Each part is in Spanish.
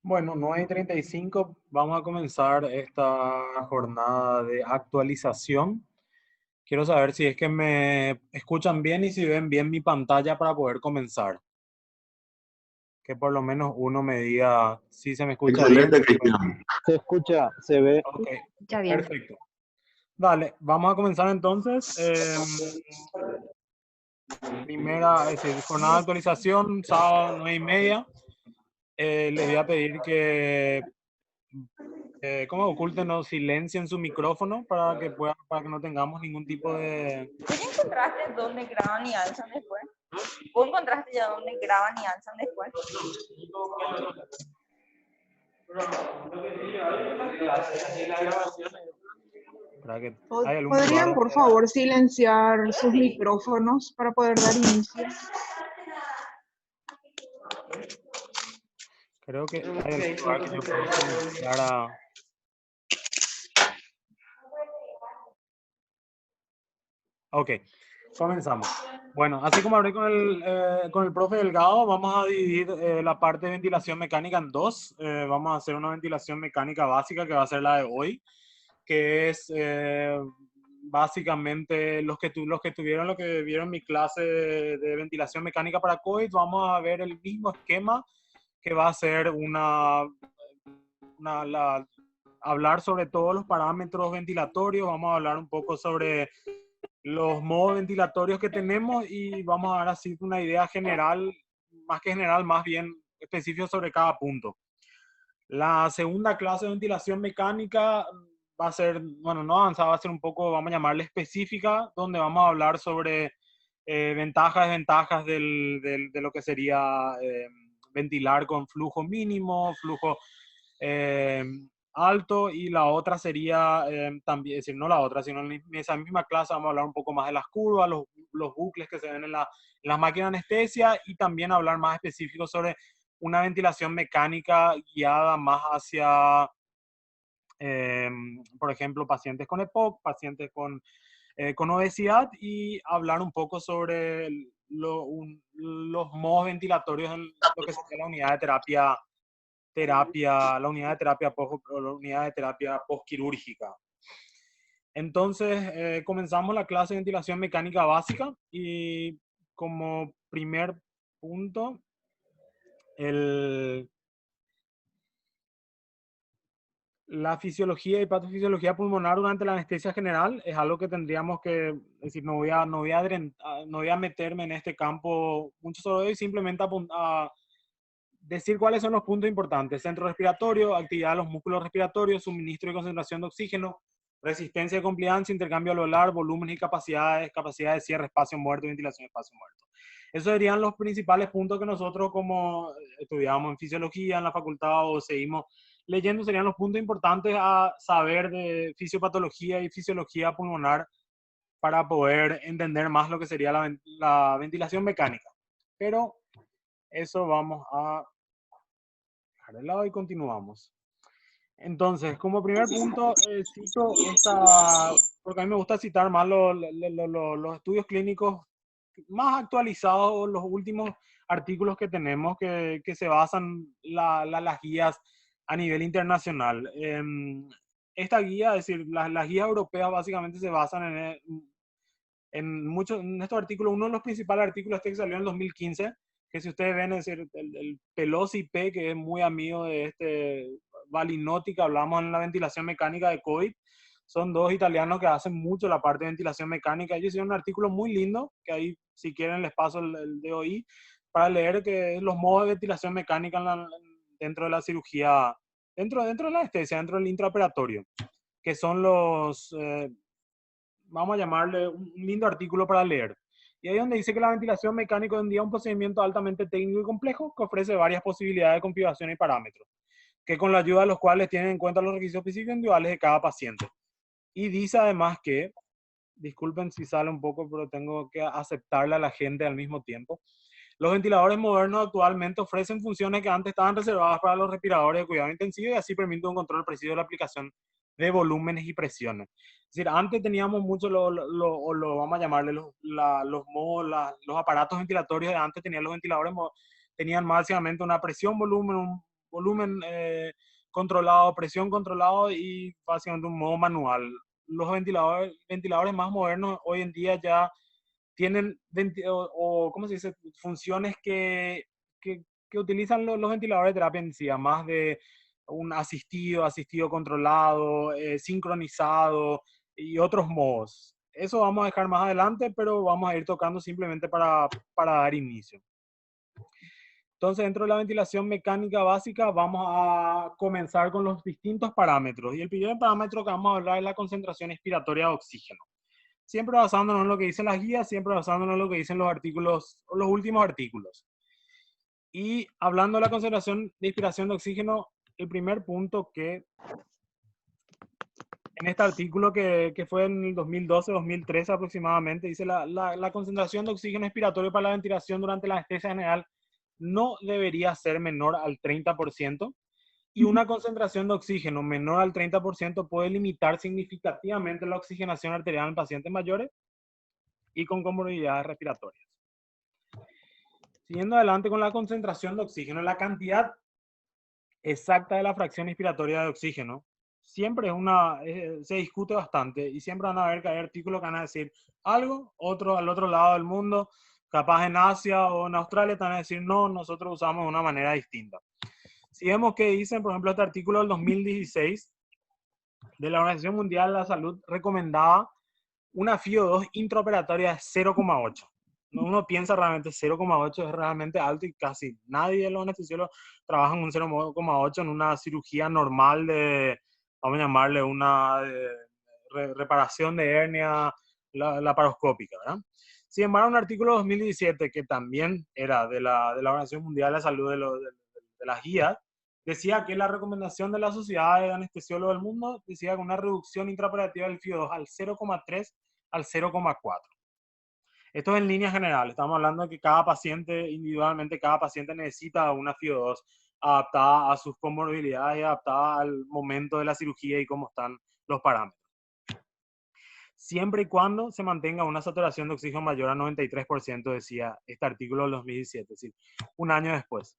Bueno, 9:35 vamos a comenzar esta jornada de actualización. Quiero saber si es que me escuchan bien y si ven bien mi pantalla para poder comenzar. Que por lo menos uno me diga si se me escucha bien. Excelente, Cristian. Se escucha, se ve. Ok, Ya bien. perfecto. Dale, vamos a comenzar entonces. Primera, es decir, jornada de actualización, sábado 9:30. Les voy a pedir que como oculten o silencien su micrófono para que no tengamos ningún tipo de... ¿Tú ya encontraste dónde graban y alzan después? ¿Vos encontraste ya dónde graban y alzan después? para que hay algún ¿Podrían, por favor, silenciar sus micrófonos para poder dar inicio? Creo que hay algún lugar que yo puedo silenciar a... Ok, comenzamos. Bueno, así como hablé con el profe Delgado, vamos a dividir la parte de ventilación mecánica en dos. Vamos a hacer una ventilación mecánica básica que va a ser la de hoy, que es básicamente los que vieron mi clase de ventilación mecánica para COVID, vamos a ver el mismo esquema que va a ser hablar sobre todos los parámetros ventilatorios, vamos a hablar un poco sobre los modos ventilatorios que tenemos y vamos a dar así una idea general, más que general, más bien específica sobre cada punto. La segunda clase de ventilación mecánica va a ser, bueno, no avanzada, va a ser un poco, vamos a llamarle específica, donde vamos a hablar sobre ventajas y desventajas de lo que sería ventilar con flujo mínimo, flujo eh, alto, y la otra sería también, es decir, no la otra, sino en esa misma clase vamos a hablar un poco más de las curvas, los bucles que se ven en las máquinas de anestesia, y también hablar más específico sobre una ventilación mecánica guiada más hacia, por ejemplo, pacientes con EPOC, pacientes con obesidad, y hablar un poco sobre los modos ventilatorios en lo que sería la unidad de la unidad de terapia la unidad de terapia postquirúrgica. Entonces, comenzamos la clase de ventilación mecánica básica y como primer punto, la fisiología y patofisiología pulmonar durante la anestesia general es algo que tendríamos que, es decir, no voy a meterme en este campo mucho sobre hoy, simplemente a decir cuáles son los puntos importantes: centro respiratorio, actividad de los músculos respiratorios, suministro y concentración de oxígeno, resistencia y compliance, intercambio alveolar, volúmenes y capacidades, capacidad de cierre, espacio muerto, ventilación, espacio muerto. Esos serían los principales puntos que nosotros, como estudiamos en fisiología en la facultad o seguimos leyendo, serían los puntos importantes a saber de fisiopatología y fisiología pulmonar para poder entender más lo que sería la ventilación mecánica. Pero eso vamos a dejar de lado y continuamos. Entonces, como primer punto, cito porque a mí me gusta citar más los estudios clínicos más actualizados, los últimos artículos que tenemos que se basan las guías a nivel internacional. Esta guía, es decir, las guías europeas básicamente se basan en estos artículos. Uno de los principales artículos que salió en el 2015, que si ustedes ven, es decir, el Pelosi P, que es muy amigo de este Balinotti, que hablamos en la ventilación mecánica de COVID, son dos italianos que hacen mucho la parte de ventilación mecánica. Ellos hicieron un artículo muy lindo, que ahí, si quieren, les paso el DOI, para leer que los modos de ventilación mecánica dentro de la cirugía, dentro de la anestesia, dentro del intraoperatorio, que son vamos a llamarle un lindo artículo para leer. Y ahí donde dice que la ventilación mecánica hoy en día es un procedimiento altamente técnico y complejo que ofrece varias posibilidades de configuración y parámetros, que con la ayuda de los cuales tienen en cuenta los requisitos específicos individuales de cada paciente. Y dice además que, disculpen si sale un poco, pero tengo que aceptarle a la gente al mismo tiempo, los ventiladores modernos actualmente ofrecen funciones que antes estaban reservadas para los respiradores de cuidado intensivo, y así permiten un control preciso de la aplicación de volúmenes y presiones. Es decir, antes teníamos mucho, vamos a llamarle los aparatos ventilatorios de antes, tenían los ventiladores, tenían básicamente una presión, volumen, volumen controlado, presión controlado y básicamente un modo manual. Los ventiladores más modernos hoy en día ya tienen, ¿cómo se dice? Funciones que utilizan los ventiladores de terapia intensiva, más de un asistido controlado, sincronizado y otros modos. Eso vamos a dejar más adelante, pero vamos a ir tocando simplemente para dar inicio. Entonces, dentro de la ventilación mecánica básica, vamos a comenzar con los distintos parámetros. Y el primer parámetro que vamos a hablar es la concentración expiratoria de oxígeno. Siempre basándonos en lo que dicen las guías, siempre basándonos en lo que dicen los artículos, los últimos artículos. Y hablando de la concentración de inspiración de oxígeno, el primer punto que en este artículo que fue en el 2012-2013 aproximadamente, dice la concentración de oxígeno expiratorio para la ventilación durante la anestesia general no debería ser menor al 30%, y una concentración de oxígeno menor al 30% puede limitar significativamente la oxigenación arterial en pacientes mayores y con comorbilidades respiratorias. Siguiendo adelante con la concentración de oxígeno, la cantidad exacta de la fracción inspiratoria de oxígeno siempre se discute bastante y siempre van a haber que hay artículos que van a decir algo, otro al otro lado del mundo, capaz en Asia o en Australia, te van a decir no, nosotros usamos de una manera distinta. Si vemos que dicen, por ejemplo, este artículo del 2016 de la Organización Mundial de la Salud recomendaba una FiO2 intraoperatoria de 0,8. Uno piensa realmente 0,8 es realmente alto y casi nadie de los anestesiólogos trabaja en un 0,8 en una cirugía normal de, vamos a llamarle una reparación de hernia laparoscópica, ¿verdad? Sin embargo, un artículo de 2017 que también era de la Organización Mundial de la Salud de las guías, decía que la recomendación de la Sociedad de Anestesiólogos del Mundo decía que una reducción intraoperativa del FiO2 al 0,3 al 0,4. Esto es en líneas generales. Estamos hablando de que cada paciente, individualmente, cada paciente necesita una FiO2 adaptada a sus comorbilidades y adaptada al momento de la cirugía y cómo están los parámetros. Siempre y cuando se mantenga una saturación de oxígeno mayor a 93%, decía este artículo del 2017, es decir, un año después.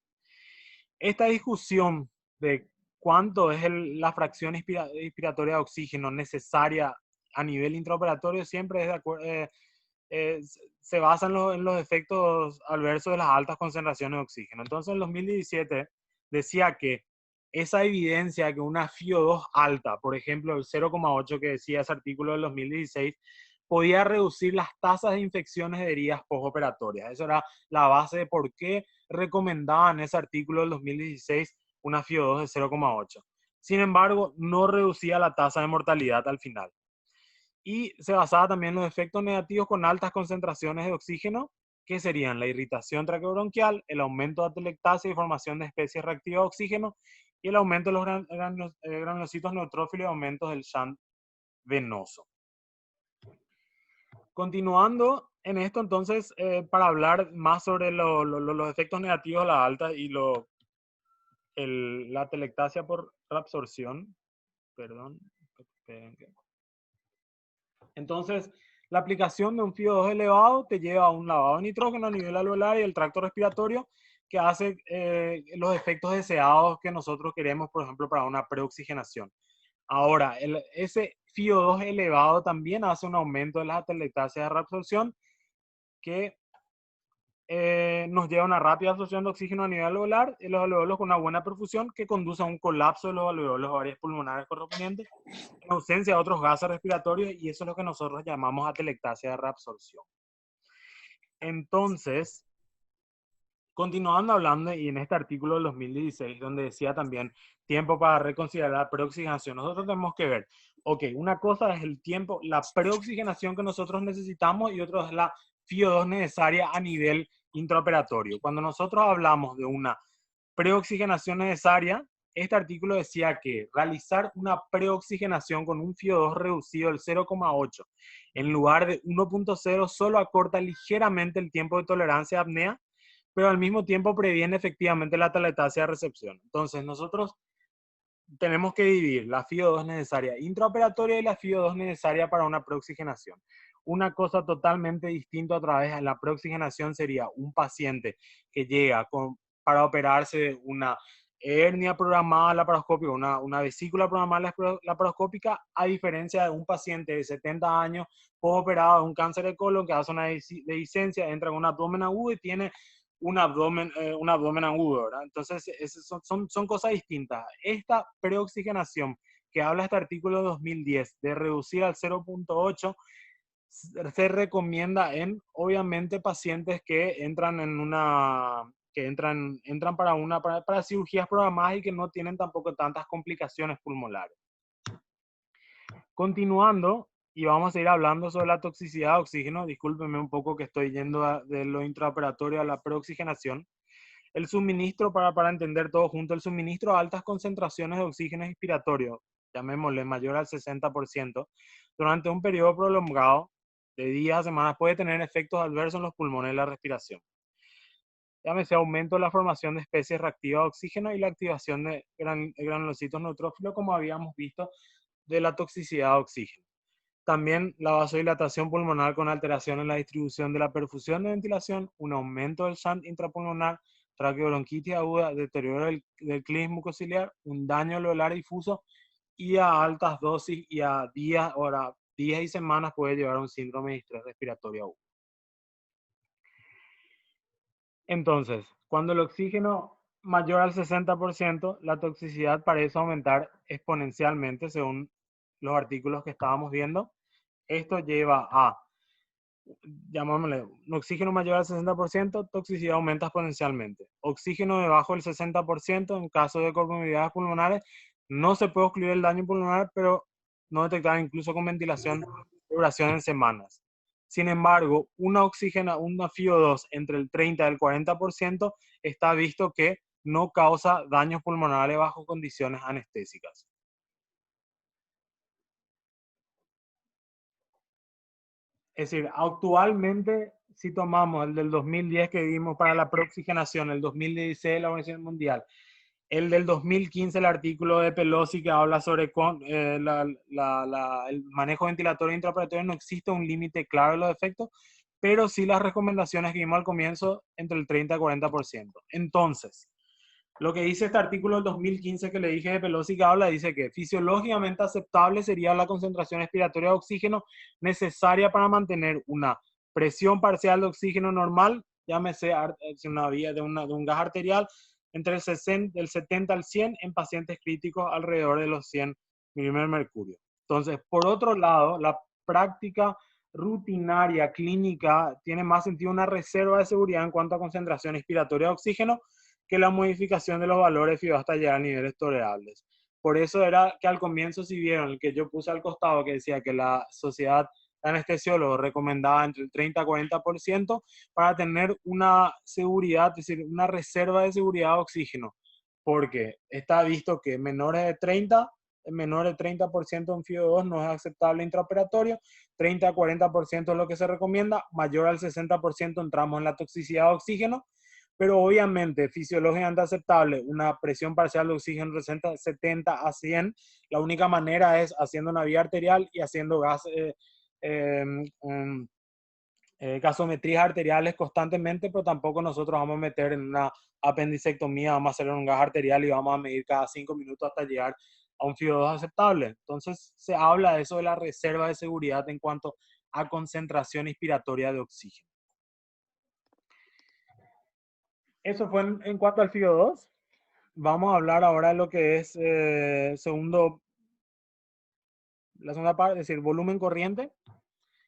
Esta discusión de cuánto es la fracción inspiratoria de oxígeno necesaria a nivel intraoperatorio siempre es de acuerdo, se basa en los efectos adversos de las altas concentraciones de oxígeno. Entonces, en 2017 decía que esa evidencia de que una FiO2 alta, por ejemplo, el 0,8 que decía ese artículo del 2016, podía reducir las tasas de infecciones de heridas postoperatorias. Esa era la base de por qué recomendaban ese artículo del 2016 una FiO2 de 0,8. Sin embargo, no reducía la tasa de mortalidad al final. Y se basaba también en los efectos negativos con altas concentraciones de oxígeno, que serían la irritación traqueobronquial, el aumento de atelectasia y formación de especies reactivas de oxígeno, y el aumento de los granulocitos neutrófilos y aumentos del shunt venoso. Continuando en esto, entonces, para hablar más sobre los efectos negativos de la alta y la atelectasia por reabsorción, perdón, entonces, la aplicación de un FiO2 elevado te lleva a un lavado de nitrógeno a nivel alveolar y el tracto respiratorio que hace los efectos deseados que nosotros queremos, por ejemplo, para una preoxigenación. Ahora, ese FiO2 elevado también hace un aumento de las atelectasias de reabsorción que nos lleva a una rápida absorción de oxígeno a nivel alveolar y los alveolos con una buena perfusión que conduce a un colapso de los alveolos varias pulmonares correspondientes en ausencia de otros gases respiratorios, y eso es lo que nosotros llamamos atelectasia de reabsorción. Entonces, continuando hablando, y en este artículo del 2016, donde decía también tiempo para reconsiderar la preoxigenación, nosotros tenemos que ver, ok, una cosa es el tiempo, la preoxigenación que nosotros necesitamos y otra es la FiO2 necesaria a nivel intraoperatorio. Cuando nosotros hablamos de una preoxigenación necesaria, este artículo decía que realizar una preoxigenación con un FiO2 reducido del 0,8 en lugar de 1,0 solo acorta ligeramente el tiempo de tolerancia a apnea, pero al mismo tiempo previene efectivamente la atelectasia de recepción. Entonces, nosotros tenemos que dividir la FiO2 necesaria intraoperatoria y la FiO2 necesaria para una preoxigenación. Una cosa totalmente distinta a través de la preoxigenación sería un paciente que llega para operarse una hernia programada laparoscópica, una vesícula programada laparoscópica, a diferencia de un paciente de 70 años postoperado de un cáncer de colon que hace una dehiscencia, entra con un abdomen agudo y tiene un abdomen agudo, ¿verdad? Entonces, son cosas distintas. Esta preoxigenación que habla este artículo 2010 de reducir al 0.8 se recomienda en, obviamente, pacientes que entran en una, que entran para cirugías programadas y que no tienen tampoco tantas complicaciones pulmonares. Continuando, y vamos a ir hablando sobre la toxicidad de oxígeno. Discúlpenme un poco que estoy yendo de lo intraoperatorio a la preoxigenación. El suministro, para entender todo junto, el suministro a altas concentraciones de oxígeno expiratorio, llamémosle mayor al 60%, durante un periodo prolongado de días a semanas puede tener efectos adversos en los pulmones y la respiración. Llámese aumento de la formación de especies reactivas de oxígeno y la activación de granulocitos neutrófilos, como habíamos visto, de la toxicidad de oxígeno. También la vasodilatación pulmonar con alteración en la distribución de la perfusión de ventilación, un aumento del shunt intrapulmonar, traqueobronquitis aguda, deterioro del clínis mucociliar, un daño alveolar difuso y a altas dosis y a días y semanas puede llevar a un síndrome de estrés respiratorio agudo. Entonces, cuando el oxígeno mayor al 60%, la toxicidad parece aumentar exponencialmente según los artículos que estábamos viendo. Esto lleva a, llamémosle, un oxígeno mayor al 60%, toxicidad aumenta exponencialmente. Oxígeno debajo del 60%, en caso de comorbilidades pulmonares, no se puede excluir el daño pulmonar, pero no detectar incluso con ventilación duración en semanas. Sin embargo, una FiO2 entre el 30 y el 40% está visto que no causa daños pulmonares bajo condiciones anestésicas. Es decir, actualmente, si tomamos el del 2010 que vimos para la preoxigenación, el 2016 la Organización Mundial, el del 2015 el artículo de Pelosi que habla sobre el manejo ventilatorio intraoperatorio, no existe un límite claro de los efectos, pero sí las recomendaciones que vimos al comienzo entre el 30 y 40%. Entonces, lo que dice este artículo del 2015 que le dije de Pelosi que habla, dice que fisiológicamente aceptable sería la concentración expiratoria de oxígeno necesaria para mantener una presión parcial de oxígeno normal, llámese una vía de un gas arterial, entre el 70 al 100 en pacientes críticos alrededor de los 100 milímetros de mercurio. Entonces, por otro lado, la práctica rutinaria clínica tiene más sentido una reserva de seguridad en cuanto a concentración expiratoria de oxígeno que la modificación de los valores FiO hasta llegar a niveles tolerables. Por eso era que al comienzo, si vieron el que yo puse al costado, que decía que la sociedad de anestesiólogos recomendaba entre el 30 a 40% para tener una seguridad, es decir, una reserva de seguridad de oxígeno, porque está visto que menores de 30% en FiO2 no es aceptable intraoperatorio, 30 a 40% es lo que se recomienda, mayor al 60% entramos en la toxicidad de oxígeno, pero obviamente fisiológicamente aceptable, una presión parcial de oxígeno de 70 a 100, la única manera es haciendo una vía arterial y haciendo gasometrías arteriales constantemente, pero tampoco nosotros vamos a meter en una apendicectomía, vamos a hacer un gas arterial y vamos a medir cada 5 minutos hasta llegar a un FiO2 aceptable. Entonces se habla de eso de la reserva de seguridad en cuanto a concentración inspiratoria de oxígeno. Eso fue en cuanto al FiO2. Vamos a hablar ahora de lo que es la segunda parte, es decir, volumen corriente.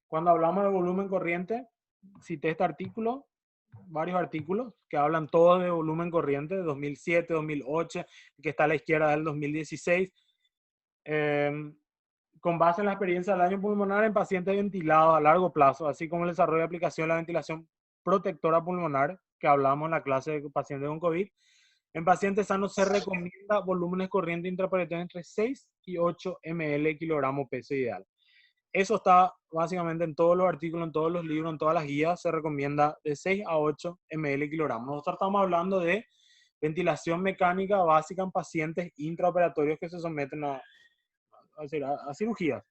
Cuando hablamos de volumen corriente, cité este artículo, varios artículos que hablan todos de volumen corriente, de 2007, 2008, que está a la izquierda del 2016. Con base en la experiencia del daño pulmonar en pacientes ventilados a largo plazo, así como el desarrollo y aplicación de la ventilación protectora pulmonar, que hablamos en la clase de pacientes con COVID, en pacientes sanos se recomienda volúmenes corrientes intraoperatorios entre 6 y 8 ml kilogramo peso ideal. Eso está básicamente en todos los artículos, en todos los libros, en todas las guías, se recomienda de 6 a 8 ml kilogramo. Nosotros estamos hablando de ventilación mecánica básica en pacientes intraoperatorios que se someten a cirugías,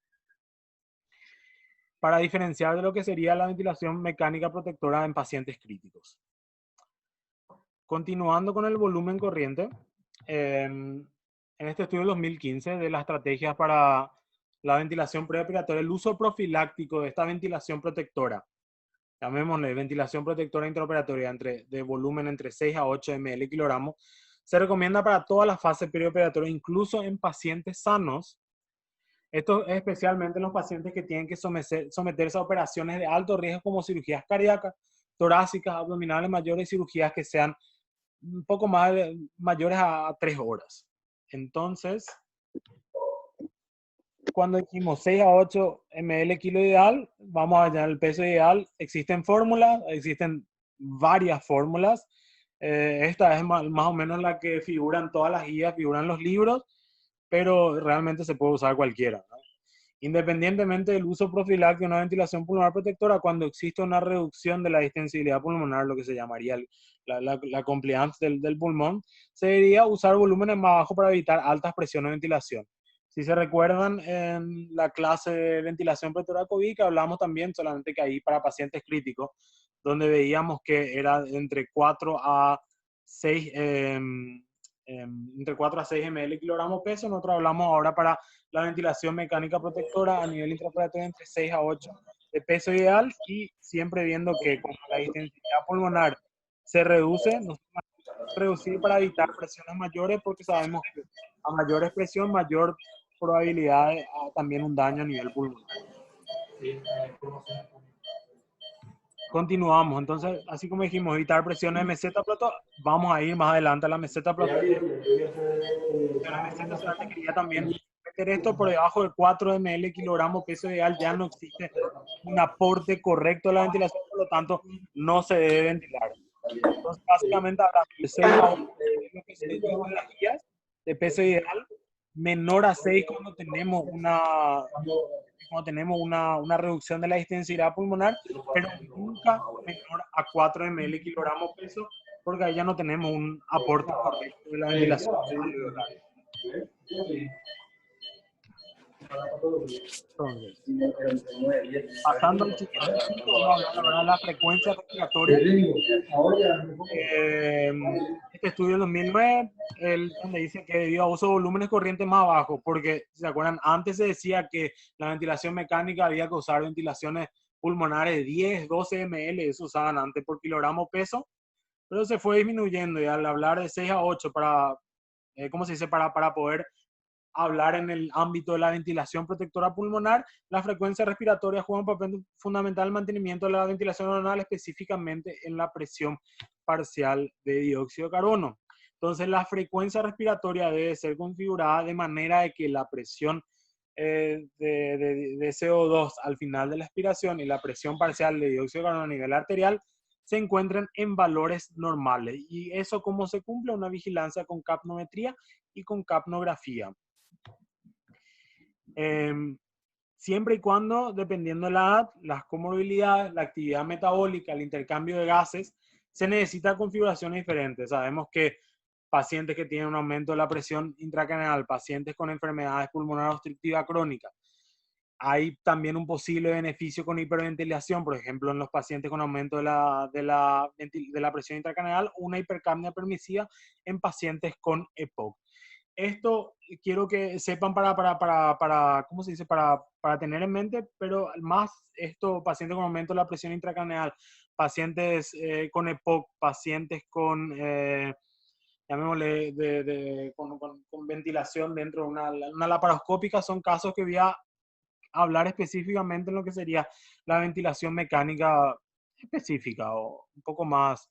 para diferenciar de lo que sería la ventilación mecánica protectora en pacientes críticos. Continuando con el volumen corriente, en este estudio del 2015 de las estrategias para la ventilación preoperatoria, el uso profiláctico de esta ventilación protectora, llamémosle ventilación protectora intraoperatoria de volumen entre 6 a 8 ml kilogramos, se recomienda para todas las fases perioperatorias, incluso en pacientes sanos. Esto es especialmente en los pacientes que tienen que someterse a operaciones de alto riesgo como cirugías cardíacas, torácicas, abdominales mayores y cirugías que sean un poco más mayores a 3 horas. Entonces, cuando dijimos 6 a 8 ml kilo ideal, vamos a hallar el peso ideal. Existen fórmulas, existen varias fórmulas. Esta es más o menos la que figuran todas las guías, figuran los libros, pero realmente se puede usar cualquiera, ¿no? Independientemente del uso profiláctico de una ventilación pulmonar protectora, cuando existe una reducción de la distensibilidad pulmonar, lo que se llamaría la compliance del pulmón, se debería usar volúmenes más bajos para evitar altas presiones de ventilación. Si se recuerdan, en la clase de ventilación protectora COVID, que hablamos también, solamente que ahí para pacientes críticos, donde veíamos que era entre 4 a 6, entre 4 a 6 ml kilogramo peso. Nosotros hablamos ahora para la ventilación mecánica protectora a nivel intraoperatorio entre 6 a 8 de peso ideal, y siempre viendo que cuando la distensibilidad pulmonar se reduce, nos reducir para evitar presiones mayores, porque sabemos que a mayor presión, mayor probabilidad de también un daño a nivel pulmonar. Continuamos, entonces, así como dijimos, evitar presiones de meseta plato, vamos a ir más adelante a la meseta plato. La meseta solamente quería también meter esto por debajo de 4 ml kilogramo peso ideal, ya no existe un aporte correcto de la ventilación, por lo tanto, no se debe ventilar. Entonces, básicamente, hablamos de 6 a 8, lo que se dice en las guías, de peso ideal, menor a 6 cuando tenemos una reducción de la distensidad pulmonar, pero nunca menor a 4 ml kilogramo peso, porque ahí ya no tenemos un aporte correcto de la ventilación alveolar. Entonces, pasando al siguiente punto, vamos a hablar ahora de la frecuencia respiratoria. Este estudio del 2009, donde dice que debido a uso de volúmenes corrientes más bajos, porque, ¿se acuerdan? Antes se decía que la ventilación mecánica había que usar ventilaciones pulmonares de 10, 12 ml, eso usaban antes por kilogramo peso, pero se fue disminuyendo, y al hablar de 6 a 8 para, ¿cómo se dice? Para poder hablar en el ámbito de la ventilación protectora pulmonar, la frecuencia respiratoria juega un papel fundamental en el mantenimiento de la ventilación oral, específicamente en la presión parcial de dióxido de carbono. Entonces, la frecuencia respiratoria debe ser configurada de manera de que la presión de CO2 al final de la expiración y la presión parcial de dióxido de carbono a nivel arterial se encuentren en valores normales. ¿Y eso cómo se cumple? Una vigilancia con capnometría y con capnografía. Siempre y cuando, dependiendo de la edad, las comorbilidades, la actividad metabólica, el intercambio de gases, se necesita configuraciones diferentes. Sabemos que pacientes que tienen un aumento de la presión intracraneal, pacientes con enfermedades pulmonares obstructivas crónicas, hay también un posible beneficio con hiperventilación, por ejemplo, en los pacientes con aumento de la presión intracraneal, una hipercapnia permisiva en pacientes con EPOC. Esto quiero que sepan ¿cómo se dice? Para tener en mente, pero más esto, pacientes con aumento de la presión intracraneal, pacientes con EPOC, pacientes con, llamémosle, con ventilación dentro de una laparoscópica, son casos que voy a hablar específicamente en lo que sería la ventilación mecánica específica o un poco más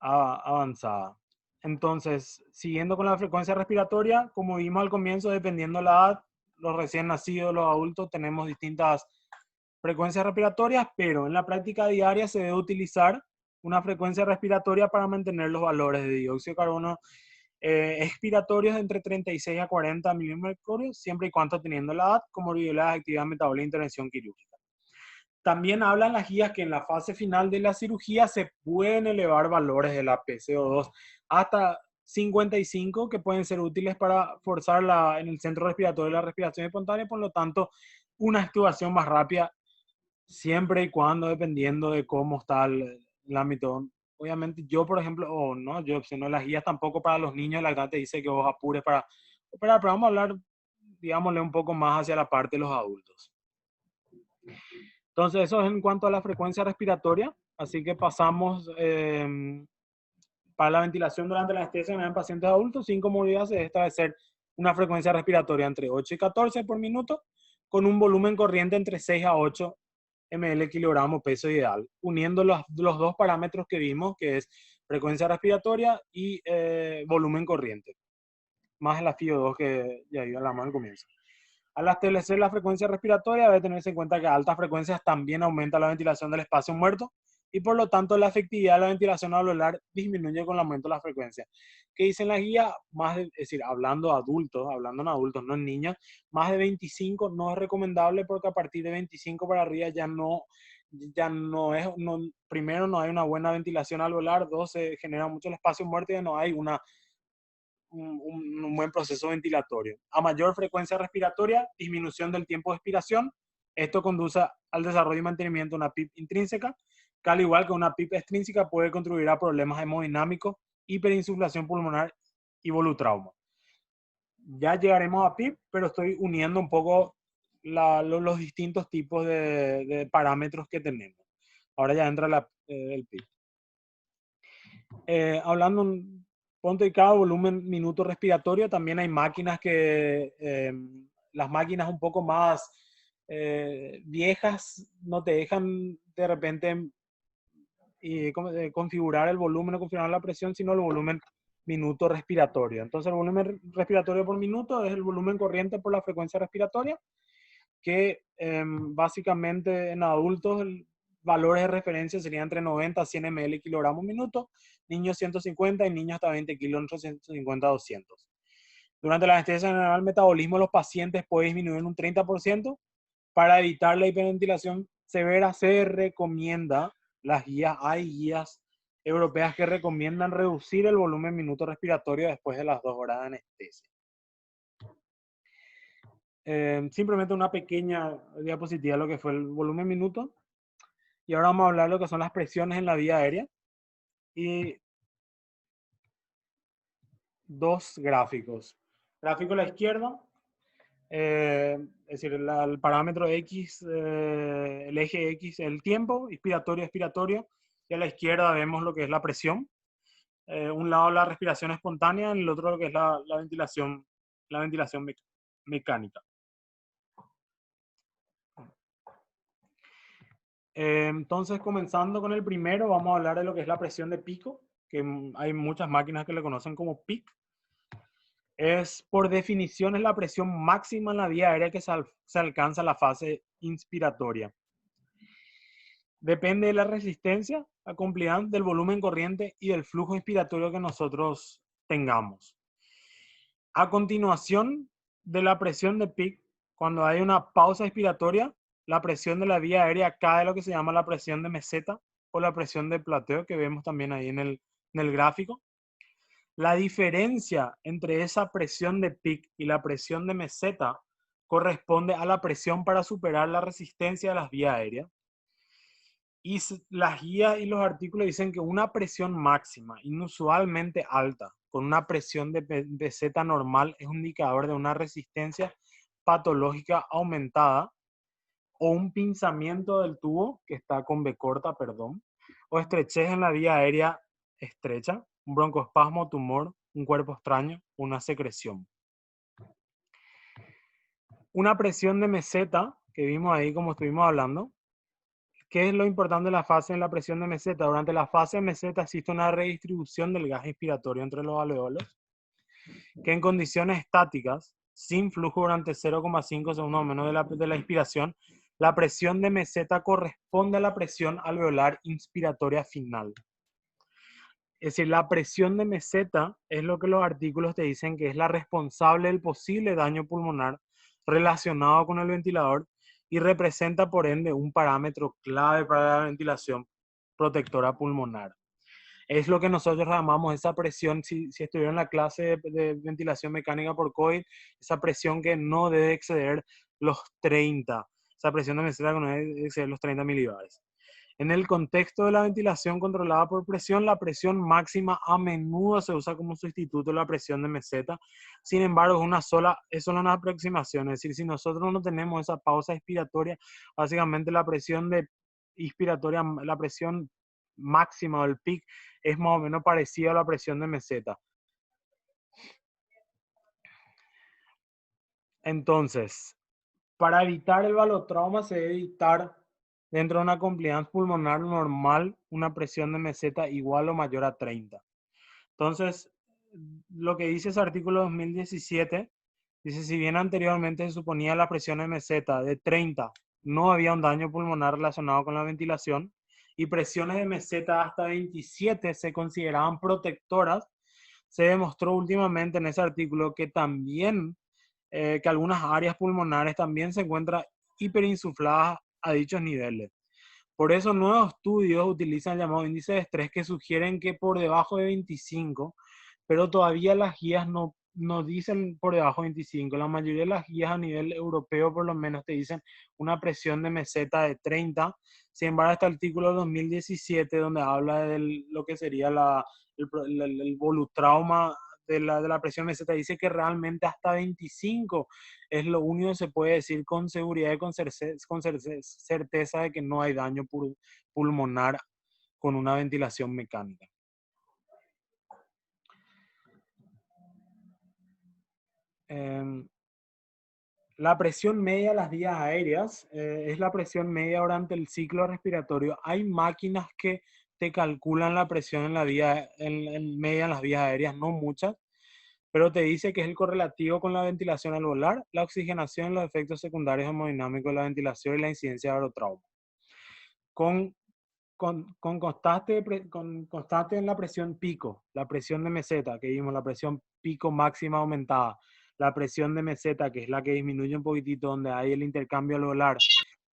avanzada. Entonces, siguiendo con la frecuencia respiratoria, como vimos al comienzo, dependiendo de la edad, los recién nacidos, los adultos, tenemos distintas frecuencias respiratorias, pero en la práctica diaria se debe utilizar una frecuencia respiratoria para mantener los valores de dióxido de carbono expiratorios entre 36 a 40 milimercurios, siempre y cuando teniendo la edad, comorbilidad, actividad metabólica e intervención quirúrgica. También hablan las guías que en la fase final de la cirugía se pueden elevar valores de la PCO2 hasta 55, que pueden ser útiles para forzar en el centro respiratorio la respiración espontánea, por lo tanto, una extubación más rápida, siempre y cuando, dependiendo de cómo está el ámbito obviamente yo, por ejemplo, o no, yo, sino las guías tampoco para los niños, la verdad te dice que vos apures para operar, pero vamos a hablar, digámosle, un poco más hacia la parte de los adultos. Entonces, eso es en cuanto a la frecuencia respiratoria, así que pasamos para la ventilación durante la anestesia en pacientes adultos sin comorbilidad se debe establecer una frecuencia respiratoria entre 8 y 14 por minuto, con un volumen corriente entre 6 a 8 ml kilogramo peso ideal, uniendo los dos parámetros que vimos, que es frecuencia respiratoria y volumen corriente, más el FiO2 que ya hablamos al comienzo. Al establecer la frecuencia respiratoria debe tenerse en cuenta que a altas frecuencias también aumenta la ventilación del espacio muerto y por lo tanto la efectividad de la ventilación alveolar disminuye con el aumento de la frecuencia. ¿Qué dicen las guías? Es decir, hablando en adultos, no en niños, más de 25 no es recomendable porque a partir de 25 para arriba ya no es, primero no hay una buena ventilación alveolar, dos, se genera mucho el espacio muerto y ya no hay un buen proceso ventilatorio. A mayor frecuencia respiratoria, disminución del tiempo de expiración. Esto conduce al desarrollo y mantenimiento de una PIP intrínseca, que al igual que una PIP extrínseca puede contribuir a problemas hemodinámicos, hiperinsuflación pulmonar y volutrauma. Ya llegaremos a PIP, pero estoy uniendo un poco los distintos tipos de parámetros que tenemos. Ahora ya entra el PIP. Hablando un punto de cada volumen minuto respiratorio, también hay máquinas las máquinas un poco más viejas no te dejan de repente configurar el volumen o configurar la presión, sino el volumen minuto respiratorio. Entonces el volumen respiratorio por minuto es el volumen corriente por la frecuencia respiratoria, que básicamente en adultos valores de referencia serían entre 90 a 100 ml kilogramos minuto, niños 150 y niños hasta 20 kilos entre 150 a 200. Durante la anestesia general, el metabolismo de los pacientes puede disminuir en un 30%. Para evitar la hiperventilación severa se recomienda, hay guías europeas que recomiendan reducir el volumen minuto respiratorio después de las 2 horas de anestesia. Simplemente una pequeña diapositiva de lo que fue el volumen minuto. Y ahora vamos a hablar de lo que son las presiones en la vía aérea. Y dos gráficos. Gráfico a la izquierda, es decir, el parámetro X, el eje X, el tiempo, expiratorio. Y a la izquierda vemos lo que es la presión. Un lado la respiración espontánea, en el otro lo que es la ventilación mecánica. Entonces, comenzando con el primero, vamos a hablar de lo que es la presión de pico, que hay muchas máquinas que le conocen como PIC. Es, por definición, es la presión máxima en la vía aérea que se alcanza en la fase inspiratoria. Depende de la resistencia, la compliance, del volumen corriente y del flujo inspiratorio que nosotros tengamos. A continuación de la presión de PIC, cuando hay una pausa expiratoria, la presión de la vía aérea cae a lo que se llama la presión de meseta o la presión de plateo, que vemos también ahí en el gráfico. La diferencia entre esa presión de PIC y la presión de meseta corresponde a la presión para superar la resistencia de las vías aéreas. Y las guías y los artículos dicen que una presión máxima, inusualmente alta, con una presión de meseta normal, es un indicador de una resistencia patológica aumentada, o un pinzamiento del tubo, que está con B corta, o estrechez en la vía aérea estrecha, un broncoespasmo, tumor, un cuerpo extraño, una secreción. Una presión de meseta, que vimos ahí como estuvimos hablando. ¿Qué es lo importante de la fase en la presión de meseta? Durante la fase de meseta existe una redistribución del gas inspiratorio entre los alveolos, que en condiciones estáticas, sin flujo durante 0,5 segundos o menos de la inspiración, la presión de meseta corresponde a la presión alveolar inspiratoria final. Es decir, la presión de meseta es lo que los artículos te dicen que es la responsable del posible daño pulmonar relacionado con el ventilador y representa por ende un parámetro clave para la ventilación protectora pulmonar. Es lo que nosotros llamamos esa presión, si estuvieron en la clase de ventilación mecánica por COVID, esa presión que no debe exceder los 30, esa presión de meseta que no debe exceder los 30 milibares. En el contexto de la ventilación controlada por presión, la presión máxima a menudo se usa como sustituto de la presión de meseta. Sin embargo, es solo una aproximación. Es decir, si nosotros no tenemos esa pausa expiratoria, básicamente la presión inspiratoria, la presión máxima o el peak es más o menos parecida a la presión de meseta. Entonces, para evitar el balotrauma se debe evitar dentro de una compliance pulmonar normal una presión de meseta igual o mayor a 30. Entonces, lo que dice ese artículo 2017, dice, si bien anteriormente se suponía la presión de meseta de 30, no había un daño pulmonar relacionado con la ventilación, y presiones de meseta hasta 27 se consideraban protectoras, se demostró últimamente en ese artículo que también que algunas áreas pulmonares también se encuentran hiperinsufladas a dichos niveles. Por eso nuevos estudios utilizan el llamado índice de estrés que sugieren que por debajo de 25, pero todavía las guías no dicen por debajo de 25. La mayoría de las guías a nivel europeo por lo menos te dicen una presión de meseta de 30. Sin embargo, este artículo 2017 donde habla de lo que sería el volutrauma de la presión meseta dice que realmente hasta 25 es lo único que se puede decir con seguridad y con certeza de que no hay daño pulmonar con una ventilación mecánica. La presión media de las vías aéreas es la presión media durante el ciclo respiratorio. Hay máquinas que te calculan la presión en la vía, en media en las vías aéreas, no muchas, pero te dice que es el correlativo con la ventilación alveolar, la oxigenación, los efectos secundarios hemodinámicos de la ventilación y la incidencia de barotrauma. Con constante en la presión pico, la presión de meseta, que vimos, la presión pico máxima aumentada, la presión de meseta, que es la que disminuye un poquitito, donde hay el intercambio alveolar,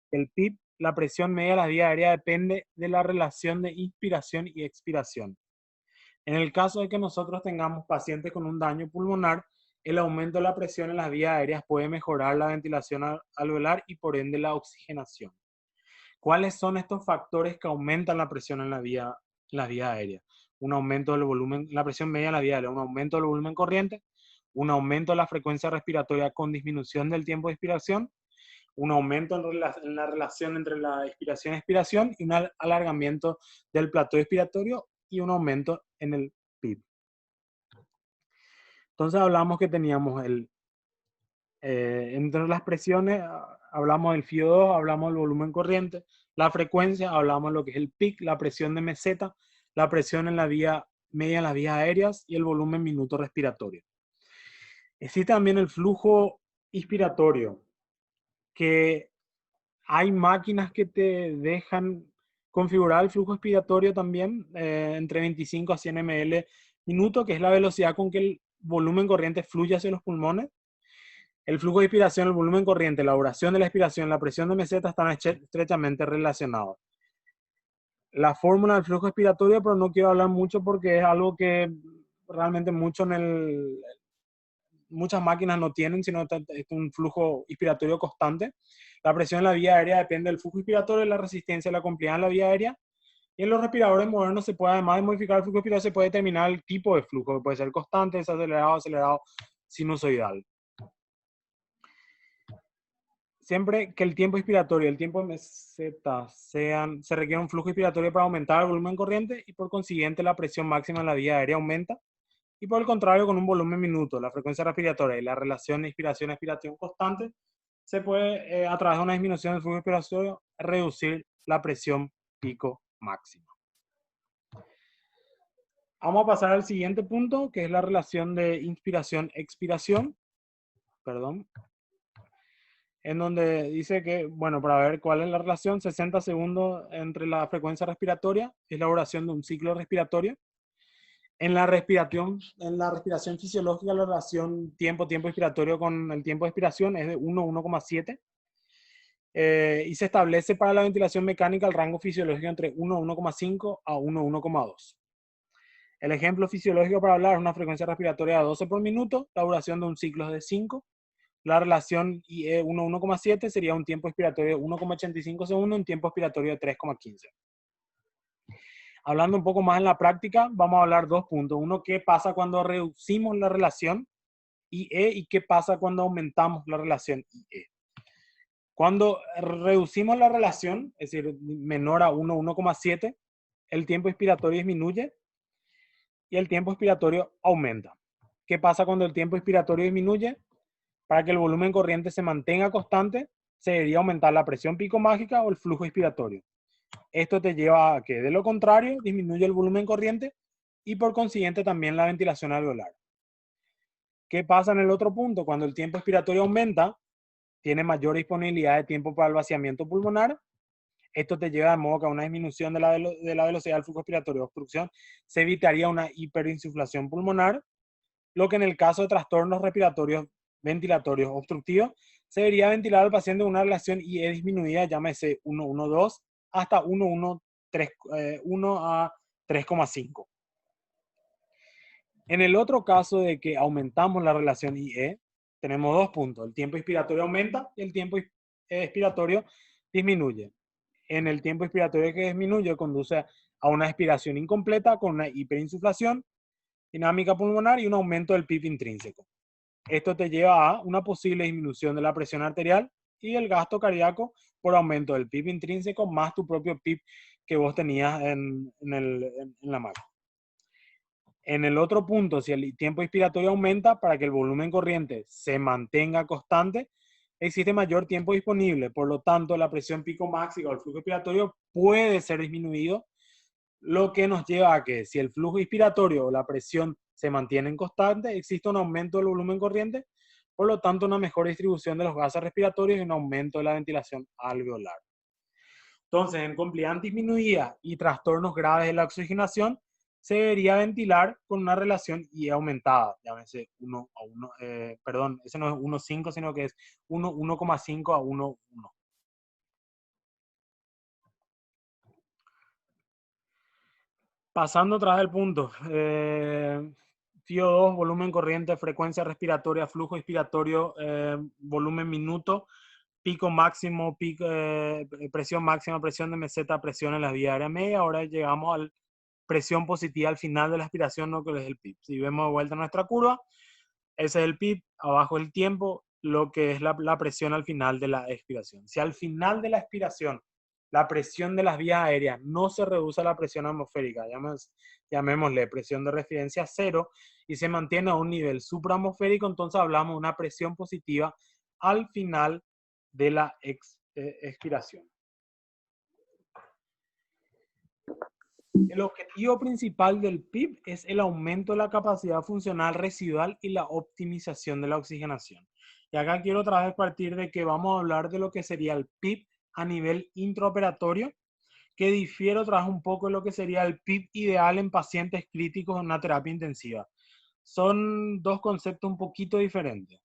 el PIB, la presión media de las vías aéreas depende de la relación de inspiración y expiración. En el caso de que nosotros tengamos pacientes con un daño pulmonar, el aumento de la presión en las vías aéreas puede mejorar la ventilación alveolar y por ende la oxigenación. ¿Cuáles son estos factores que aumentan la presión en las vías aéreas? Un aumento del volumen, la presión media en la vía aérea, un aumento del volumen corriente, un aumento de la frecuencia respiratoria con disminución del tiempo de expiración, un aumento en la relación entre la inspiración y expiración y un alargamiento del plató expiratorio y un aumento en el PIB. Entonces hablamos que teníamos entre las presiones, hablamos del FIO2, hablamos del volumen corriente, la frecuencia, hablamos de lo que es el PIC, la presión de meseta, la presión en la vía media en las vías aéreas y el volumen minuto respiratorio. Existe también el flujo inspiratorio, que hay máquinas que te dejan configurar el flujo expiratorio también entre 25 a 100 ml minuto, que es la velocidad con que el volumen corriente fluye hacia los pulmones. El flujo de inspiración, el volumen corriente, la duración de la expiración, la presión de meseta están estrechamente relacionados. La fórmula del flujo expiratorio, pero no quiero hablar mucho porque es algo que realmente muchas máquinas no tienen, sino es un flujo inspiratorio constante. La presión en la vía aérea depende del flujo inspiratorio, la resistencia y la complicidad en la vía aérea. Y en los respiradores modernos se puede, además de modificar el flujo inspiratorio, se puede determinar el tipo de flujo, que puede ser constante, acelerado, sinusoidal. Siempre que el tiempo inspiratorio y el tiempo de meseta se requiere un flujo inspiratorio para aumentar el volumen corriente y por consiguiente la presión máxima en la vía aérea aumenta. Y por el contrario, con un volumen minuto, la frecuencia respiratoria y la relación de inspiración-expiración constante, se puede, a través de una disminución del flujo inspiratorio, reducir la presión pico máxima. Vamos a pasar al siguiente punto, que es la relación de inspiración-expiración. Perdón. En donde dice que, bueno, para ver cuál es la relación, 60 segundos entre la frecuencia respiratoria es la duración de un ciclo respiratorio. En la respiración fisiológica, la relación tiempo expiratorio con el tiempo de expiración es de 1 a 1,7. Y se establece para la ventilación mecánica el rango fisiológico entre 1 a 1,5 a 1 a 1,2. El ejemplo fisiológico para hablar es una frecuencia respiratoria de 12 por minuto, la duración de un ciclo es de 5. La relación IE 1 a 1,7 sería un tiempo expiratorio de 1,85 segundos, un tiempo expiratorio de 3,15. Hablando un poco más en la práctica, vamos a hablar dos puntos. Uno, qué pasa cuando reducimos la relación IE y qué pasa cuando aumentamos la relación IE. Cuando reducimos la relación, es decir, menor a 1, 1,7, el tiempo inspiratorio disminuye y el tiempo expiratorio aumenta. ¿Qué pasa cuando el tiempo expiratorio disminuye? Para que el volumen corriente se mantenga constante, se debería aumentar la presión pico mágica o el flujo expiratorio. Esto te lleva a que, de lo contrario, disminuye el volumen corriente y por consiguiente también la ventilación alveolar. ¿Qué pasa en el otro punto? Cuando el tiempo expiratorio aumenta, tiene mayor disponibilidad de tiempo para el vaciamiento pulmonar. Esto te lleva de modo que a una disminución de la velocidad del flujo expiratorio de obstrucción se evitaría una hiperinsuflación pulmonar, lo que en el caso de trastornos respiratorios ventilatorios obstructivos se debería ventilar al paciente con una relación IE disminuida, llámese 1,12 hasta 1 a 3,5. En el otro caso de que aumentamos la relación IE, tenemos dos puntos. El tiempo inspiratorio aumenta y el tiempo expiratorio disminuye. En el tiempo inspiratorio que disminuye conduce a una expiración incompleta con una hiperinsuflación dinámica pulmonar y un aumento del PIB intrínseco. Esto te lleva a una posible disminución de la presión arterial y el gasto cardíaco por aumento del PIB intrínseco más tu propio PIB que vos tenías en la máquina. En el otro punto, si el tiempo inspiratorio aumenta para que el volumen corriente se mantenga constante, existe mayor tiempo disponible. Por lo tanto, la presión pico máxima o el flujo inspiratorio puede ser disminuido, lo que nos lleva a que si el flujo inspiratorio o la presión se mantienen constante, existe un aumento del volumen corriente, por lo tanto una mejor distribución de los gases respiratorios y un aumento de la ventilación alveolar. Entonces, en compliance disminuida y trastornos graves de la oxigenación, se debería ventilar con una relación IE aumentada, llámese 1 a 1, perdón, ese no es 1,5, sino que es 1,5 a 1,1. Pasando atrás del punto, FIO2, volumen corriente, frecuencia respiratoria, flujo expiratorio, volumen minuto, pico máximo, presión máxima, presión de meseta, presión en la vía aérea media. Ahora llegamos a la presión positiva al final de la expiración, ¿no? Que es el PIB. Si vemos de vuelta nuestra curva, ese es el PIB, abajo el tiempo, lo que es la presión al final de la expiración. Si al final de la expiración la presión de las vías aéreas no se reduce a la presión atmosférica, llamémosle presión de referencia cero, y se mantiene a un nivel supraatmosférico, entonces hablamos de una presión positiva al final de la expiración. El objetivo principal del PIB es el aumento de la capacidad funcional residual y la optimización de la oxigenación. Y acá quiero otra vez partir de que vamos a hablar de lo que sería el PIB a nivel intraoperatorio, que difiere otra vez un poco de lo que sería el PIB ideal en pacientes críticos en una terapia intensiva. Son dos conceptos un poquito diferentes.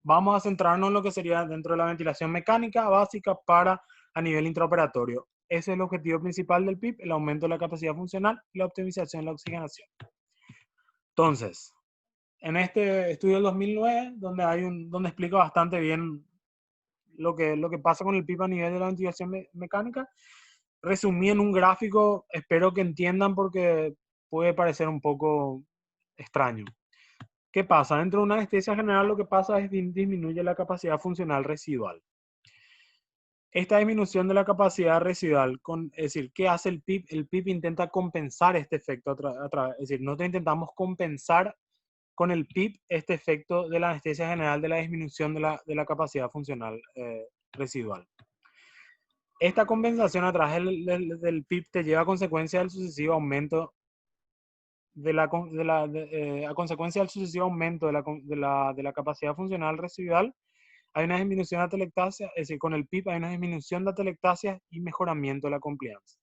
Vamos a centrarnos en lo que sería dentro de la ventilación mecánica básica para a nivel intraoperatorio. Ese es el objetivo principal del PIB, el aumento de la capacidad funcional y la optimización de la oxigenación. Entonces, en este estudio del 2009, donde explica bastante bien lo que pasa con el PIB a nivel de la ventilación mecánica, resumí en un gráfico, espero que entiendan porque puede parecer un poco extraño. ¿Qué pasa? Dentro de una anestesia general lo que pasa es que disminuye la capacidad funcional residual. Esta disminución de la capacidad residual, es decir, ¿qué hace el PIB? El PIB intenta compensar este efecto, es decir, nosotros intentamos compensar con el PIB este efecto de la anestesia general de la disminución de la capacidad funcional residual. Esta compensación a través del PIB te lleva a consecuencia del sucesivo aumento a consecuencia del sucesivo aumento de la capacidad funcional residual, hay una disminución de atelectasia, es decir, con el PIB hay una disminución de atelectasia y mejoramiento de la compliance.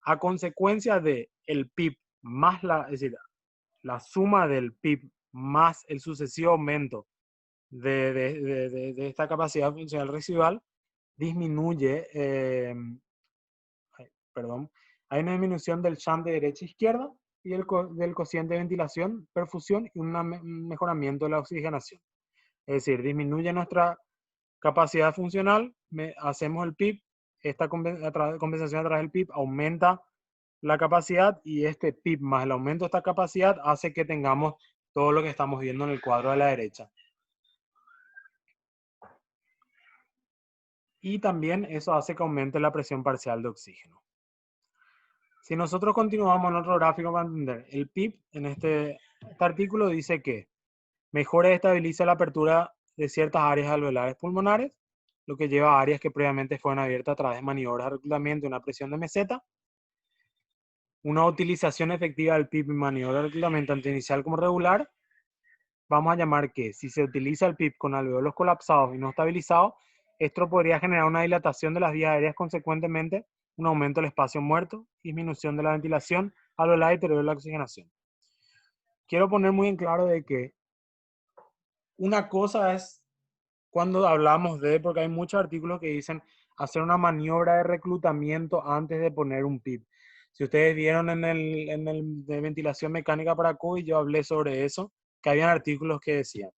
A consecuencia de el PIB más es decir, la suma del PIB más el sucesivo aumento de esta capacidad funcional residual, disminuye, hay una disminución del shunt de derecha a izquierda y del cociente de ventilación, perfusión y un mejoramiento de la oxigenación. Es decir, disminuye nuestra capacidad funcional, hacemos el PIB, esta compensación a través del PIB aumenta la capacidad y este PIB más el aumento de esta capacidad hace que tengamos todo lo que estamos viendo en el cuadro de la derecha. Y también eso hace que aumente la presión parcial de oxígeno. Si nosotros continuamos en otro gráfico para entender, el PIB en este artículo dice que mejora y estabiliza la apertura de ciertas áreas alveolares pulmonares, lo que lleva a áreas que previamente fueron abiertas a través de maniobras de reclutamiento y una presión de meseta. Una utilización efectiva del PIB en maniobra de reclutamiento tanto inicial como regular. Vamos a llamar que si se utiliza el PIB con alveolos colapsados y no estabilizados, esto podría generar una dilatación de las vías aéreas, consecuentemente un aumento del espacio muerto, disminución de la ventilación alveolar y deterioro de la oxigenación. Quiero poner muy en claro de que una cosa es cuando hablamos de, porque hay muchos artículos que dicen hacer una maniobra de reclutamiento antes de poner un PIB. Si ustedes vieron en el de ventilación mecánica para COVID, yo hablé sobre eso, que habían artículos que decían.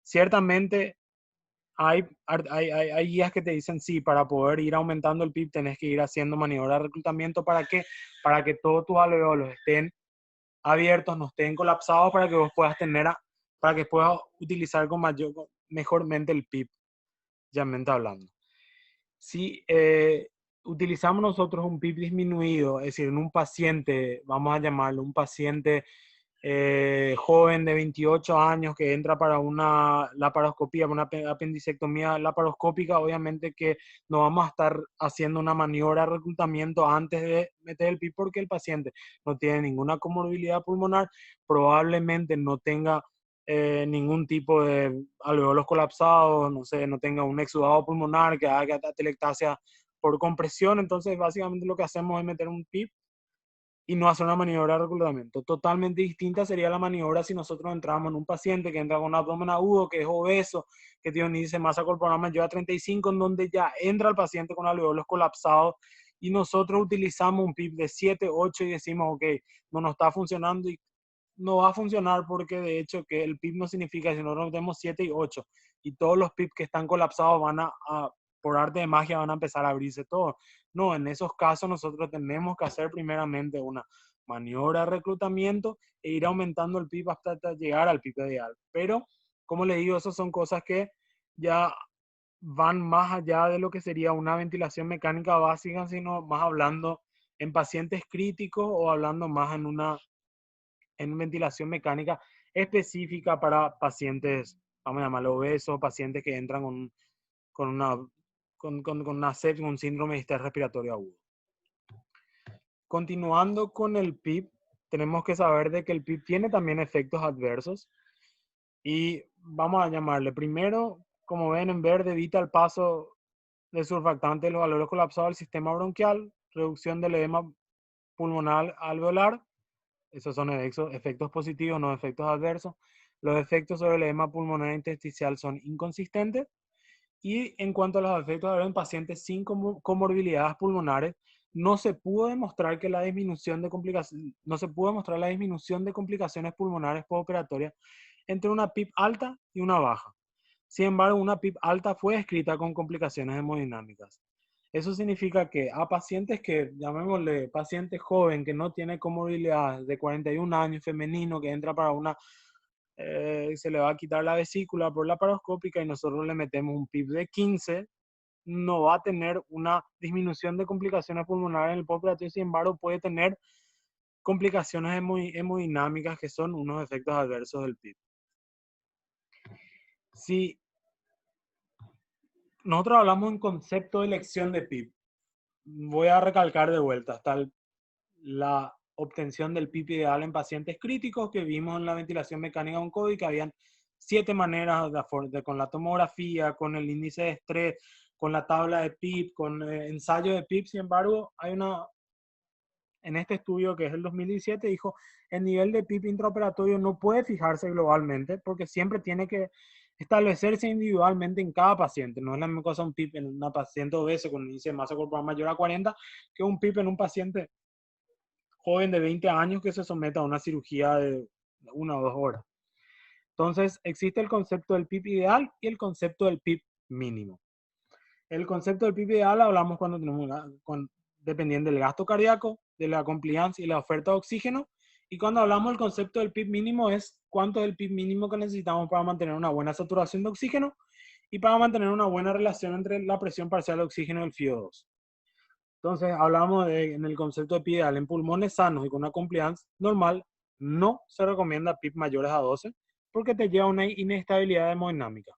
Ciertamente hay guías que te dicen, sí, para poder ir aumentando el PIB tenés que ir haciendo maniobra de reclutamiento. ¿Para qué? Para que todos tus alveolos estén abiertos, no estén colapsados, para que vos puedas para que puedas utilizar mejormente el PIB, ya hablando. Si utilizamos nosotros un PIB disminuido, es decir, en un paciente, vamos a llamarlo un paciente joven de 28 años que entra para una laparoscopía, una apendicectomía laparoscópica, obviamente que no vamos a estar haciendo una maniobra de reclutamiento antes de meter el PIB porque el paciente no tiene ninguna comorbilidad pulmonar, probablemente no tenga ningún tipo de alveolos colapsados, no sé, no tenga un exudado pulmonar que haga atelectasia por compresión. Entonces básicamente lo que hacemos es meter un PIB y no hacer una maniobra de reclutamiento. Totalmente distinta sería la maniobra si nosotros entramos en un paciente que entra con un abdomen agudo, que es obeso, que tiene un índice de masa corporal mayor a 35, en donde ya entra el paciente con alveolos colapsados y nosotros utilizamos un PIB de 7, 8 y decimos, ok, no nos está funcionando y no va a funcionar porque de hecho que el PIB no significa, si nosotros tenemos 7 y 8 y todos los PIB que están colapsados van por arte de magia van a empezar a abrirse todos. No, en esos casos nosotros tenemos que hacer primeramente una maniobra de reclutamiento e ir aumentando el PIB hasta llegar al PIB ideal. Pero, como les digo, esas son cosas que ya van más allá de lo que sería una ventilación mecánica básica, sino más hablando en pacientes críticos o hablando más en ventilación mecánica específica para pacientes, vamos a llamarlo obesos, pacientes que entran con una sepsis, un síndrome de estrés respiratorio agudo. Continuando con el PIB, tenemos que saber de que el PIB tiene también efectos adversos y vamos a llamarle primero, como ven en verde, evita el paso de surfactante de los alveolos colapsados al sistema bronquial, reducción del edema pulmonar alveolar. Esos son efectos positivos, no efectos adversos. Los efectos sobre el edema pulmonar intersticial son inconsistentes. Y en cuanto a los efectos en pacientes sin comorbilidades pulmonares, no se pudo demostrar que la disminución de complicaciones, no se pudo demostrar la disminución de complicaciones pulmonares postoperatorias entre una PIB alta y una baja. Sin embargo, una PIB alta fue descrita con complicaciones hemodinámicas. Eso significa que a pacientes que, llamémosle paciente joven que no tiene comorbilidades de 41 años, femenino, que entra para se le va a quitar la vesícula por la paroscópica y nosotros le metemos un PIB de 15, no va a tener una disminución de complicaciones pulmonares en el postoperatorio, sin embargo puede tener complicaciones hemodinámicas que son unos efectos adversos del PIB. Si nosotros hablamos en concepto de elección de PIB, voy a recalcar de vuelta hasta la obtención del PIB ideal en pacientes críticos que vimos en la ventilación mecánica con COVID, que habían 7 maneras con la tomografía, con el índice de estrés, con la tabla de PIB, con ensayo de PIB. Sin embargo, en este estudio que es el 2017, dijo, el nivel de PIB intraoperatorio no puede fijarse globalmente porque siempre tiene que establecerse individualmente en cada paciente. No es la misma cosa un PIB en una paciente obeso con un índice de masa corporal mayor a 40 que un PIB en un paciente joven de 20 años que se someta a una cirugía de 1 o 2 horas. Entonces, existe el concepto del PIB ideal y el concepto del PIB mínimo. El concepto del PIB ideal hablamos cuando dependiendo del gasto cardíaco, de la compliance y la oferta de oxígeno. Y cuando hablamos del concepto del PIB mínimo es cuánto es el PIB mínimo que necesitamos para mantener una buena saturación de oxígeno y para mantener una buena relación entre la presión parcial de oxígeno y el FiO2. Entonces, hablamos en el concepto de PIB ideal en pulmones sanos y con una compliance normal, no se recomienda PIB mayores a 12 porque te lleva a una inestabilidad hemodinámica.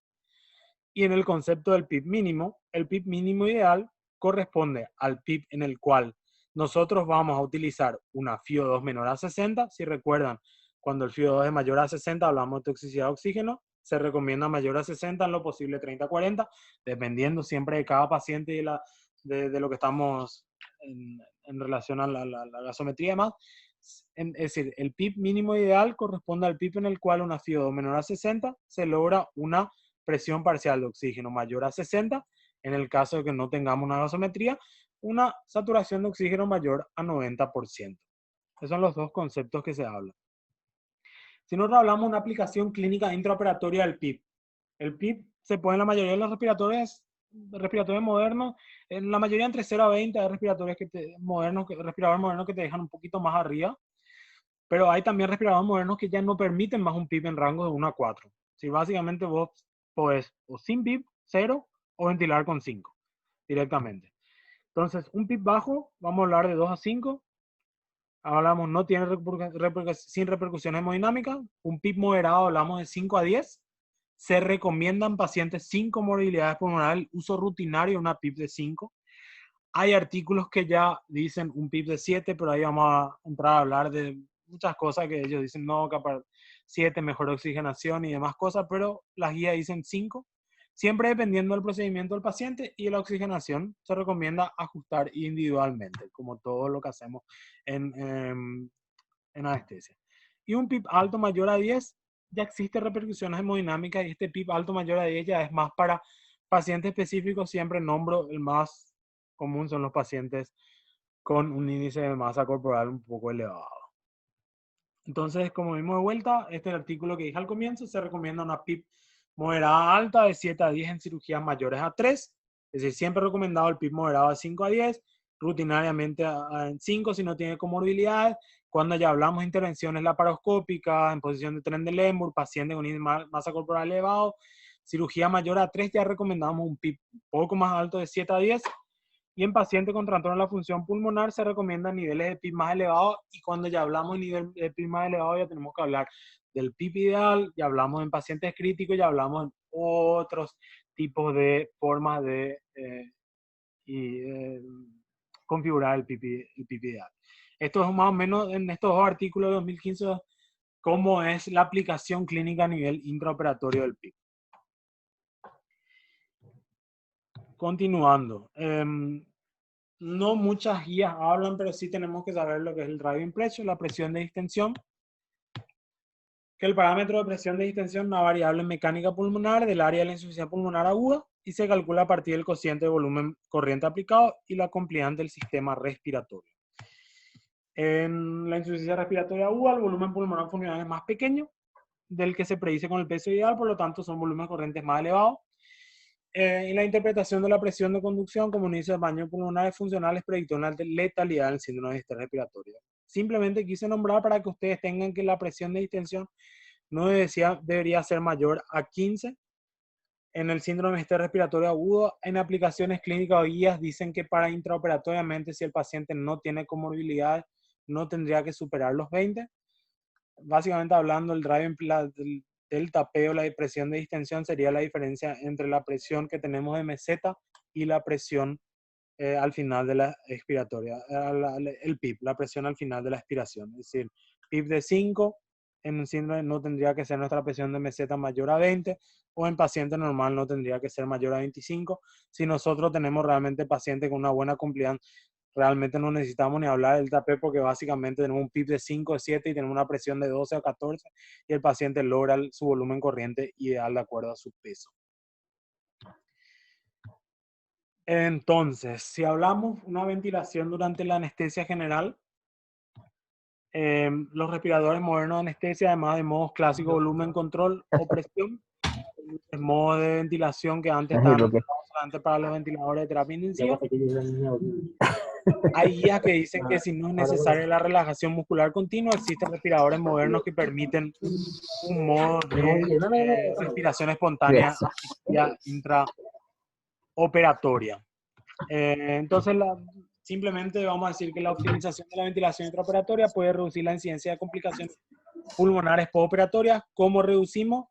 Y en el concepto del PIB mínimo, el PIB mínimo ideal corresponde al PIB en el cual nosotros vamos a utilizar una FiO2 menor a 60. Si recuerdan, cuando el FiO2 es mayor a 60, hablamos de toxicidad de oxígeno. Se recomienda mayor a 60, en lo posible 30-40, dependiendo siempre de cada paciente y de lo que estamos en relación a la gasometría y demás. Es decir, el PIB mínimo ideal corresponde al PIB en el cual una FiO2 menor a 60 se logra una presión parcial de oxígeno mayor a 60, en el caso de que no tengamos una gasometría, una saturación de oxígeno mayor a 90%. Esos son los dos conceptos que se hablan. Si nosotros hablamos de una aplicación clínica intraoperatoria del PIB, el PIB se pone en la mayoría de los respiradores modernos, en la mayoría entre 0 a 20 hay respiradores modernos que te dejan un poquito más arriba, pero hay también respiradores modernos que ya no permiten más un PIB en rango de 1 a 4. Si básicamente vos podés o sin PIB, 0, o ventilar con 5 directamente. Entonces, un PIB bajo, vamos a hablar de 2 a 5. Hablamos, no tiene sin repercusiones hemodinámicas. Un PIB moderado, hablamos de 5 a 10. Se recomienda en pacientes sin comorbilidades pulmonares el uso rutinario de una PIB de 5. Hay artículos que ya dicen un PIB de 7, pero ahí vamos a entrar a hablar de muchas cosas que ellos dicen, no, que para 7 mejor oxigenación y demás cosas, pero las guías dicen 5. Siempre dependiendo del procedimiento del paciente y de la oxigenación, se recomienda ajustar individualmente, como todo lo que hacemos en anestesia. Y un PIB alto mayor a 10, ya existe repercusiones hemodinámicas y este PIB alto mayor a 10 ya es más para pacientes específicos. Siempre nombro el más común son los pacientes con un índice de masa corporal un poco elevado. Entonces, como vimos de vuelta, este es el artículo que dije al comienzo, se recomienda una PIB moderada alta de 7 a 10 en cirugías mayores a 3. Es decir, siempre recomendado el PIB moderado de 5 a 10, rutinariamente en 5 si no tiene comorbilidades. Cuando ya hablamos de intervenciones laparoscópicas, en posición de tren de Lemur, paciente con índice de masa corporal elevado, cirugía mayor a 3 ya recomendamos un PIB un poco más alto de 7 a 10. Y en pacientes con trastorno de la función pulmonar se recomiendan niveles de PIB más elevados. Y cuando ya hablamos de nivel de PIB más elevado, ya tenemos que hablar del PIB ideal, ya hablamos en pacientes críticos, ya hablamos en otros tipos de formas de configurar el PIB ideal. Esto es más o menos en estos dos artículos de 2015, cómo es la aplicación clínica a nivel intraoperatorio del PIB. Continuando. No muchas guías hablan, pero sí tenemos que saber lo que es el radio impreso, la presión de distensión. Que el parámetro de presión de distensión es una variable mecánica pulmonar del área de la insuficiencia pulmonar aguda y se calcula a partir del cociente de volumen corriente aplicado y la compliance del sistema respiratorio. En la insuficiencia respiratoria aguda, el volumen pulmonar funcional es más pequeño del que se predice con el peso ideal, por lo tanto son volúmenes corrientes más elevados. En la interpretación de la presión de conducción como un índice de baño pulmonar funcional es predictor de una letalidad del síndrome de distrés respiratorio. Simplemente quise nombrar para que ustedes tengan que la presión de distensión no debería ser mayor a 15 en el síndrome de distrés respiratorio agudo. En aplicaciones clínicas o guías dicen que para intraoperatoriamente, si el paciente no tiene comorbilidades, no tendría que superar los 20. Básicamente hablando, el del tapeo, la presión de distensión sería la diferencia entre la presión que tenemos de meseta y la presión al final de la expiratoria, el PIB, la presión al final de la expiración. Es decir, PIB de 5, en un síndrome no tendría que ser nuestra presión de meseta mayor a 20, o en paciente normal no tendría que ser mayor a 25. Si nosotros tenemos realmente pacientes con una buena compliance, realmente no necesitamos ni hablar del TAPE porque básicamente tenemos un PIB de 5 o 7 y tenemos una presión de 12 o 14 y el paciente logra su volumen corriente ideal de acuerdo a su peso. Entonces, si hablamos una ventilación durante la anestesia general, los respiradores modernos de anestesia, además de modos clásicos, volumen, control o presión, el modo de ventilación que antes estaba solamente para los ventiladores de terapia intensiva. Hay guías que dicen que si no es necesaria la relajación muscular continua, existen respiradores modernos que permiten un modo de respiración espontánea asistida intraoperatoria. Entonces, simplemente vamos a decir que la optimización de la ventilación intraoperatoria puede reducir la incidencia de complicaciones pulmonares postoperatorias. ¿Cómo reducimos?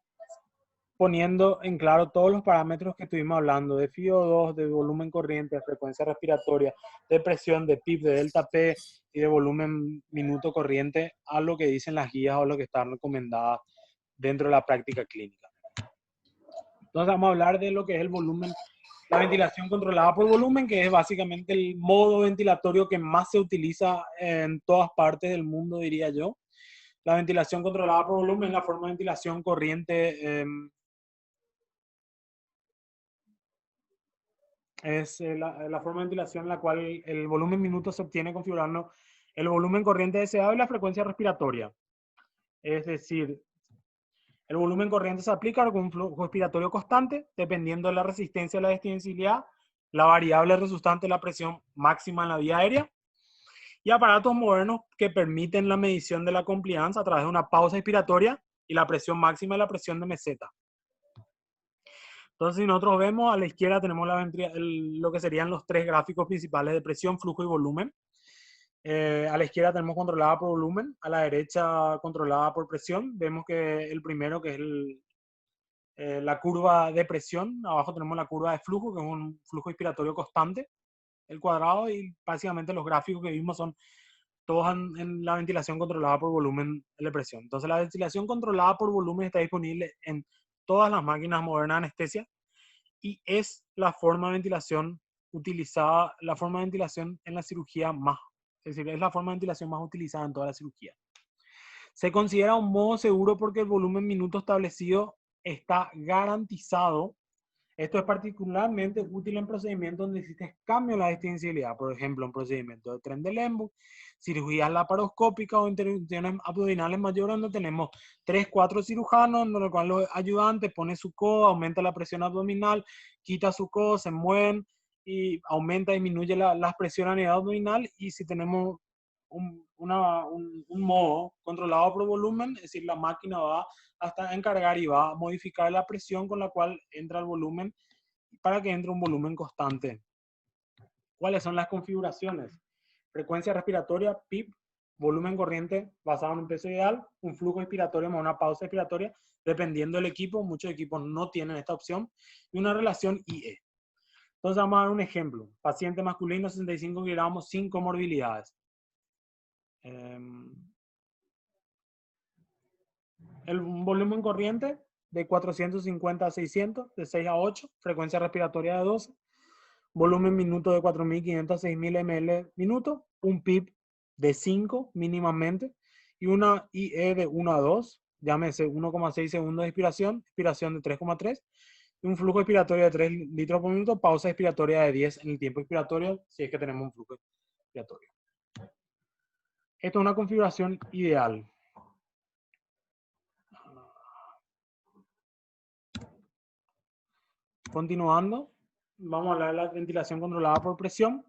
Poniendo en claro todos los parámetros que estuvimos hablando, de FiO2, de volumen corriente, de frecuencia respiratoria, de presión, de PIB, de delta P y de volumen minuto corriente, a lo que dicen las guías o lo que están recomendadas dentro de la práctica clínica. Entonces vamos a hablar de lo que es el volumen, la ventilación controlada por volumen, que es básicamente el modo ventilatorio que más se utiliza en todas partes del mundo, diría yo. La ventilación controlada por volumen es la forma de ventilación corriente, es la forma de ventilación en la cual el volumen minuto se obtiene configurando el volumen corriente deseado y la frecuencia respiratoria. Es decir, el volumen corriente se aplica con un flujo respiratorio constante, dependiendo de la resistencia y la distensibilidad, la variable resultante de la presión máxima en la vía aérea, y aparatos modernos que permiten la medición de la compliance a través de una pausa expiratoria y la presión máxima y la presión de meseta. Entonces, si nosotros vemos, a la izquierda tenemos lo que serían los tres gráficos principales de presión, flujo y volumen. A la izquierda tenemos controlada por volumen, a la derecha controlada por presión. Vemos que el primero, que es la curva de presión, abajo tenemos la curva de flujo, que es un flujo expiratorio constante, el cuadrado, y básicamente los gráficos que vimos son todos en la ventilación controlada por volumen de presión. Entonces, la ventilación controlada por volumen está disponible en todas las máquinas modernas de anestesia y es la forma de ventilación utilizada, la forma de ventilación en la cirugía más, es decir, es la forma de ventilación más utilizada en toda la cirugía. Se considera un modo seguro porque el volumen minuto establecido está garantizado. Esto es particularmente útil en procedimientos donde existe cambio en la distensibilidad, por ejemplo, en procedimientos de Trendelenburg, cirugías laparoscópicas o intervenciones abdominales mayores donde tenemos 3, 4 cirujanos, en los cuales los ayudantes ponen su codo, aumenta la presión abdominal, quita su codo, se mueven y aumenta, disminuye la presión a nivel abdominal. Y si tenemos un modo controlado por volumen, es decir, la máquina va hasta encargar y va a modificar la presión con la cual entra el volumen para que entre un volumen constante. ¿Cuáles son las configuraciones? Frecuencia respiratoria, PIP, volumen corriente basado en un peso ideal, un flujo expiratorio más una pausa expiratoria, dependiendo del equipo. Muchos equipos no tienen esta opción, y una relación IE. Entonces vamos a dar un ejemplo. Paciente masculino, 65 kilogramos, sin comorbilidades. El volumen corriente de 450 a 600, de 6 a 8, frecuencia respiratoria de 12, volumen minuto de 4.500 a 6.000 ml minuto, un PIP de 5 mínimamente y una IE de 1 a 2, llámese 1,6 segundos de expiración de 3,3 y un flujo expiratorio de 3 litros por minuto, pausa expiratoria de 10 en el tiempo expiratorio, si es que tenemos un flujo expiratorio. Esto es una configuración ideal. Continuando, vamos a hablar de la ventilación controlada por presión.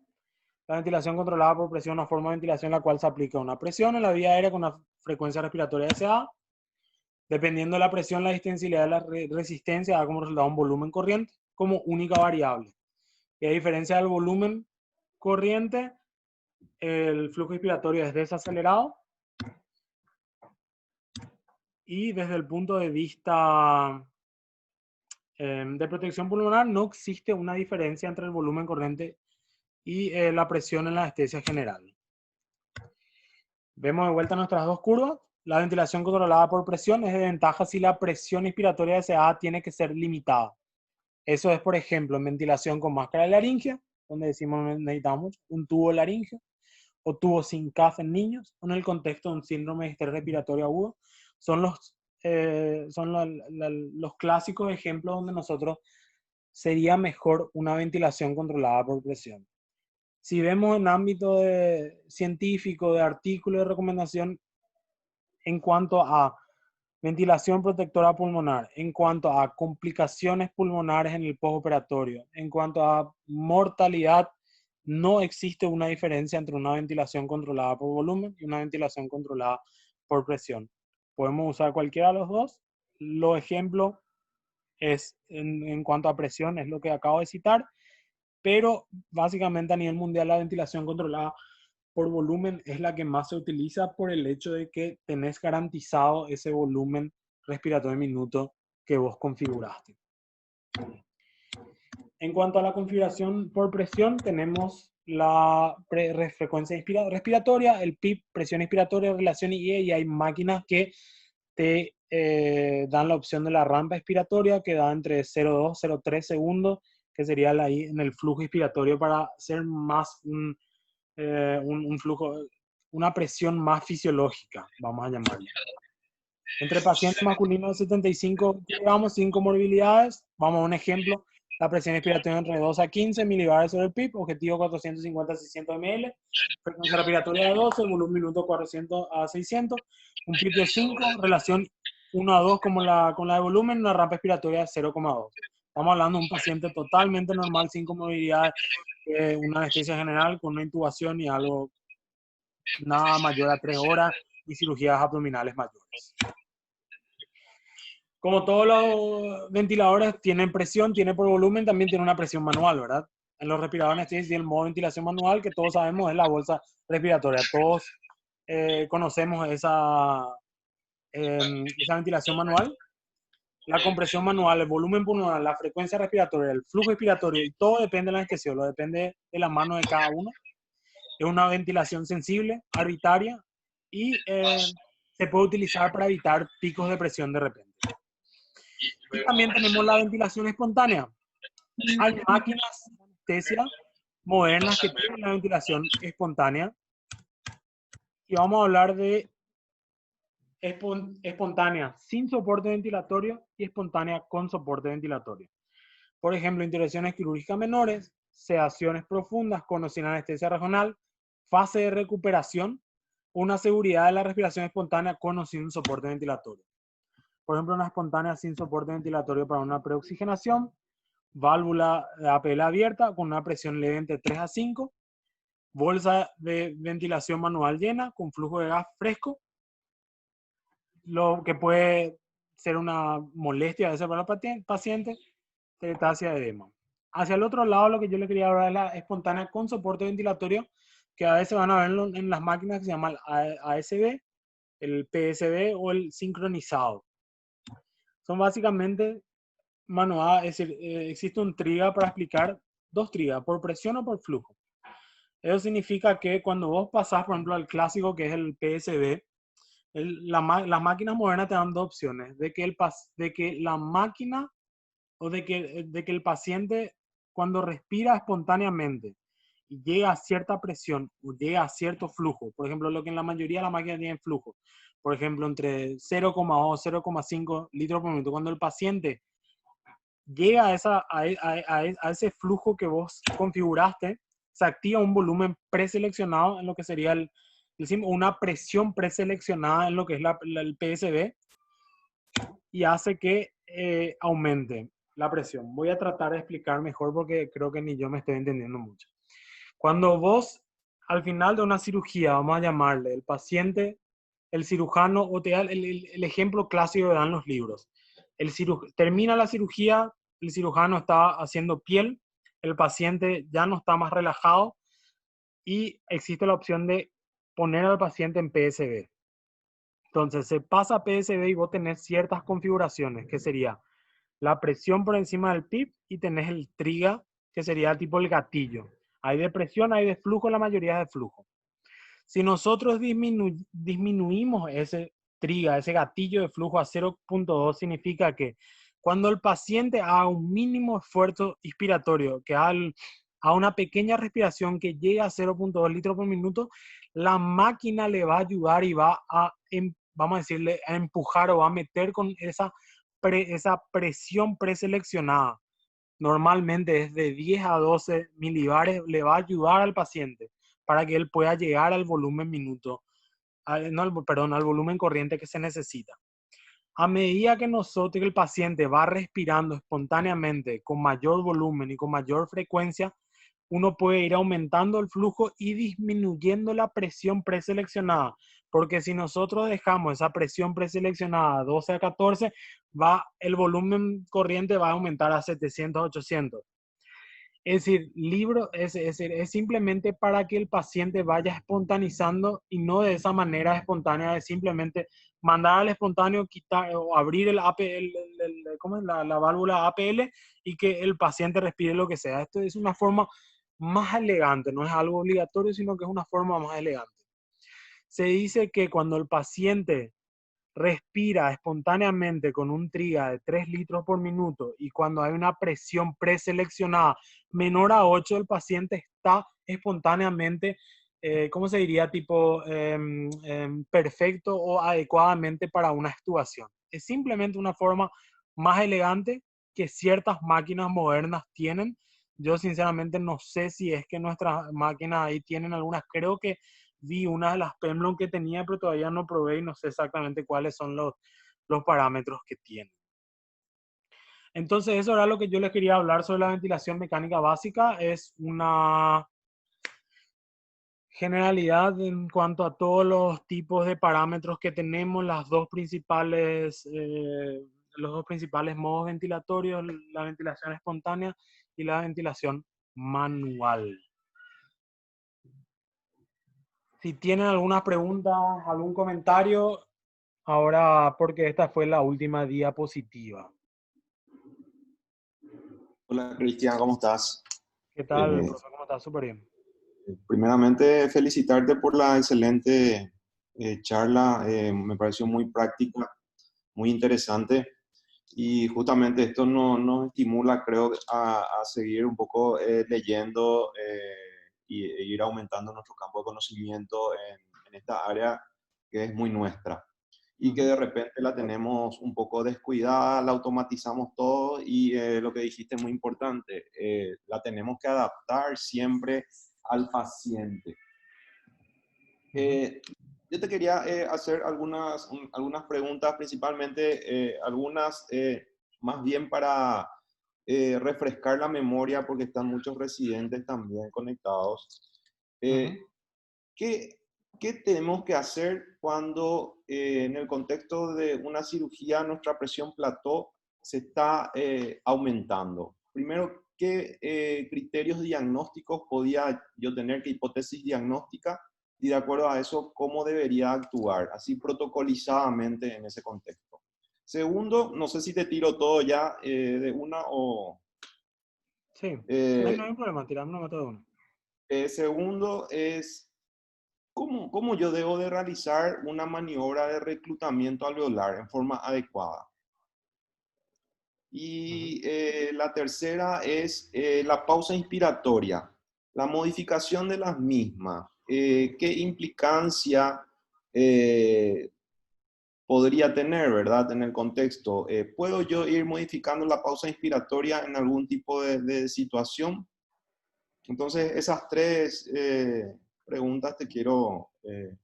La ventilación controlada por presión es una forma de ventilación en la cual se aplica una presión en la vía aérea con una frecuencia respiratoria deseada. Dependiendo de la presión, la distensibilidad de la resistencia da como resultado un volumen corriente como única variable. Y a diferencia del volumen corriente, el flujo expiratorio es desacelerado. Y desde el punto de vista de protección pulmonar, no existe una diferencia entre el volumen corriente y la presión en la anestesia general. Vemos de vuelta nuestras dos curvas. La ventilación controlada por presión es de ventaja si la presión inspiratoria deseada tiene que ser limitada. Eso es, por ejemplo, en ventilación con máscara de laringe, donde decimos necesitamos un tubo laringeo, o tubo sin CAF en niños, o en el contexto de un síndrome de estrés respiratorio agudo. Son los clásicos ejemplos donde nosotros sería mejor una ventilación controlada por presión. Si vemos en ámbito científico, de artículo de recomendación, en cuanto a ventilación protectora pulmonar, en cuanto a complicaciones pulmonares en el postoperatorio, en cuanto a mortalidad no existe una diferencia entre una ventilación controlada por volumen y una ventilación controlada por presión. Podemos usar cualquiera de los dos. Los ejemplos es en cuanto a presión, es lo que acabo de citar, pero básicamente a nivel mundial la ventilación controlada por volumen es la que más se utiliza por el hecho de que tenés garantizado ese volumen respiratorio minuto que vos configuraste. En cuanto a la configuración por presión, tenemos la frecuencia respiratoria, el PIP, presión inspiratoria, relación IE, y hay máquinas que te dan la opción de la rampa expiratoria, que da entre 0,2 y 0,3 segundos, que sería ahí en el flujo inspiratorio para hacer más un flujo, una presión más fisiológica, vamos a llamarlo. Entre pacientes masculinos de 75 kilogramos sin comorbilidades, vamos a un ejemplo, la presión expiratoria entre 2 a 15 milibares sobre el PIB, objetivo 450 a 600 ml, frecuencia respiratoria de 12, volumen minuto 400 a 600, un PIB de 5, relación 1 a 2 como con la de volumen, una rampa expiratoria de 0,2. Estamos hablando de un paciente totalmente normal, sin comorbilidades, una anestesia general con una intubación y algo nada mayor a 3 horas y cirugías abdominales mayores. Como todos los ventiladores tienen presión, tiene por volumen, también tiene una presión manual, ¿verdad? En los respiradores tiene el modo de ventilación manual, que todos sabemos es la bolsa respiratoria. Todos conocemos esa ventilación manual. La compresión manual, el volumen pulmonar, la frecuencia respiratoria, el flujo expiratorio, y todo depende del anestesiólogo, depende de la mano de cada uno. Es una ventilación sensible, arbitraria, y se puede utilizar para evitar picos de presión de repente. Y también tenemos la ventilación espontánea. Hay máquinas de anestesia modernas que tienen la ventilación espontánea. Y vamos a hablar de espontánea sin soporte ventilatorio y espontánea con soporte ventilatorio. Por ejemplo, intervenciones quirúrgicas menores, sedaciones profundas con o sin anestesia regional, fase de recuperación, una seguridad de la respiración espontánea con o sin soporte ventilatorio. Por ejemplo, una espontánea sin soporte ventilatorio para una preoxigenación, válvula de APL abierta con una presión leve entre 3 a 5, bolsa de ventilación manual llena con flujo de gas fresco, lo que puede ser una molestia a veces para el paciente, teletasia, edema. Hacia el otro lado, lo que yo le quería hablar es la espontánea con soporte ventilatorio, que a veces van a ver en las máquinas que se llaman ASB, el PSB o el sincronizado. Son básicamente manual, es decir, existe un trigger para explicar dos triggers, por presión o por flujo. Eso significa que cuando vos pasás, por ejemplo, al clásico que es el PSB, las máquinas modernas te dan dos opciones, de que la máquina o de que el paciente cuando respira espontáneamente y llega a cierta presión o llega a cierto flujo, por ejemplo, lo que en la mayoría de las máquinas tienen flujo, por ejemplo, entre 0,2 0,5 litros por minuto, cuando el paciente llega a ese flujo que vos configuraste, se activa un volumen preseleccionado en lo que sería una presión preseleccionada en lo que es el PSB y hace que aumente la presión. Voy a tratar de explicar mejor porque creo que ni yo me estoy entendiendo mucho. Cuando vos, al final de una cirugía, vamos a llamarle, el paciente, el cirujano, o te da el ejemplo clásico que dan los libros. Termina la cirugía, el cirujano está haciendo piel, el paciente ya no está más relajado y existe la opción de poner al paciente en PSB. Entonces se pasa a PSB y vos tenés ciertas configuraciones, que sería la presión por encima del PIB y tenés el trigger, que sería tipo el gatillo. Hay de presión, hay de flujo, la mayoría es de flujo. Si nosotros disminuimos ese trigger, ese gatillo de flujo a 0,2, significa que cuando el paciente haga un mínimo esfuerzo inspiratorio, que haga una pequeña respiración que llegue a 0,2 litros por minuto, la máquina le va a ayudar y va a, vamos a decirle, a empujar o a meter con esa presión preseleccionada. Normalmente es de 10 a 12 milibares, le va a ayudar al paciente para que él pueda llegar al volumen minuto, al volumen corriente que se necesita. A medida que el paciente va respirando espontáneamente con mayor volumen y con mayor frecuencia, uno puede ir aumentando el flujo y disminuyendo la presión preseleccionada. Porque si nosotros dejamos esa presión preseleccionada 12 a 14, el volumen corriente va a aumentar a 700, 800. Es decir, es simplemente para que el paciente vaya espontanizando y no de esa manera espontánea de simplemente mandar al espontáneo, quitar o abrir el APL, ¿cómo es? La válvula APL y que el paciente respire lo que sea. Esto es una forma más elegante, no es algo obligatorio, sino que es una forma más elegante. Se dice que cuando el paciente respira espontáneamente con un TRIGA de 3 litros por minuto y cuando hay una presión preseleccionada menor a 8, el paciente está espontáneamente, ¿cómo se diría? Tipo perfecto o adecuadamente para una extubación. Es simplemente una forma más elegante que ciertas máquinas modernas tienen. Yo sinceramente no sé si es que nuestras máquinas ahí tienen algunas, creo que vi una de las Pemlon que tenía, pero todavía no probé y no sé exactamente cuáles son los parámetros que tiene. Entonces, eso era lo que yo les quería hablar sobre la ventilación mecánica básica. Es una generalidad en cuanto a todos los tipos de parámetros que tenemos, los dos principales modos ventilatorios, la ventilación espontánea y la ventilación manual. Si tienen algunas preguntas, algún comentario, ahora porque esta fue la última diapositiva. Hola Cristian, ¿cómo estás? ¿Qué tal, profe? ¿Cómo estás? Súper bien. Primeramente, felicitarte por la excelente charla. Me pareció muy práctica, muy interesante. Y justamente esto nos estimula, creo, a seguir un poco leyendo e ir aumentando nuestro campo de conocimiento en esta área que es muy nuestra. Y que de repente la tenemos un poco descuidada, la automatizamos todo y lo que dijiste es muy importante, la tenemos que adaptar siempre al paciente. Yo te quería hacer algunas preguntas, principalmente algunas más bien para refrescar la memoria, porque están muchos residentes también conectados. ¿Qué, ¿Qué tenemos que hacer cuando en el contexto de una cirugía nuestra presión plató se está aumentando? Primero, ¿qué criterios diagnósticos podía yo tener? ¿Qué hipótesis diagnóstica? Y de acuerdo a eso, ¿cómo debería actuar? Así protocolizadamente en ese contexto. Segundo, no sé si te tiro todo ya de una o... Sí, no hay problema, tirame una de uno. Segundo es... ¿Cómo yo debo de realizar una maniobra de reclutamiento alveolar en forma adecuada? Y la tercera es la pausa inspiratoria, la modificación de las mismas. ¿Qué implicancia podría tener, verdad, en el contexto? ¿Puedo yo ir modificando la pausa inspiratoria en algún tipo de situación? Entonces, esas tres preguntas te quiero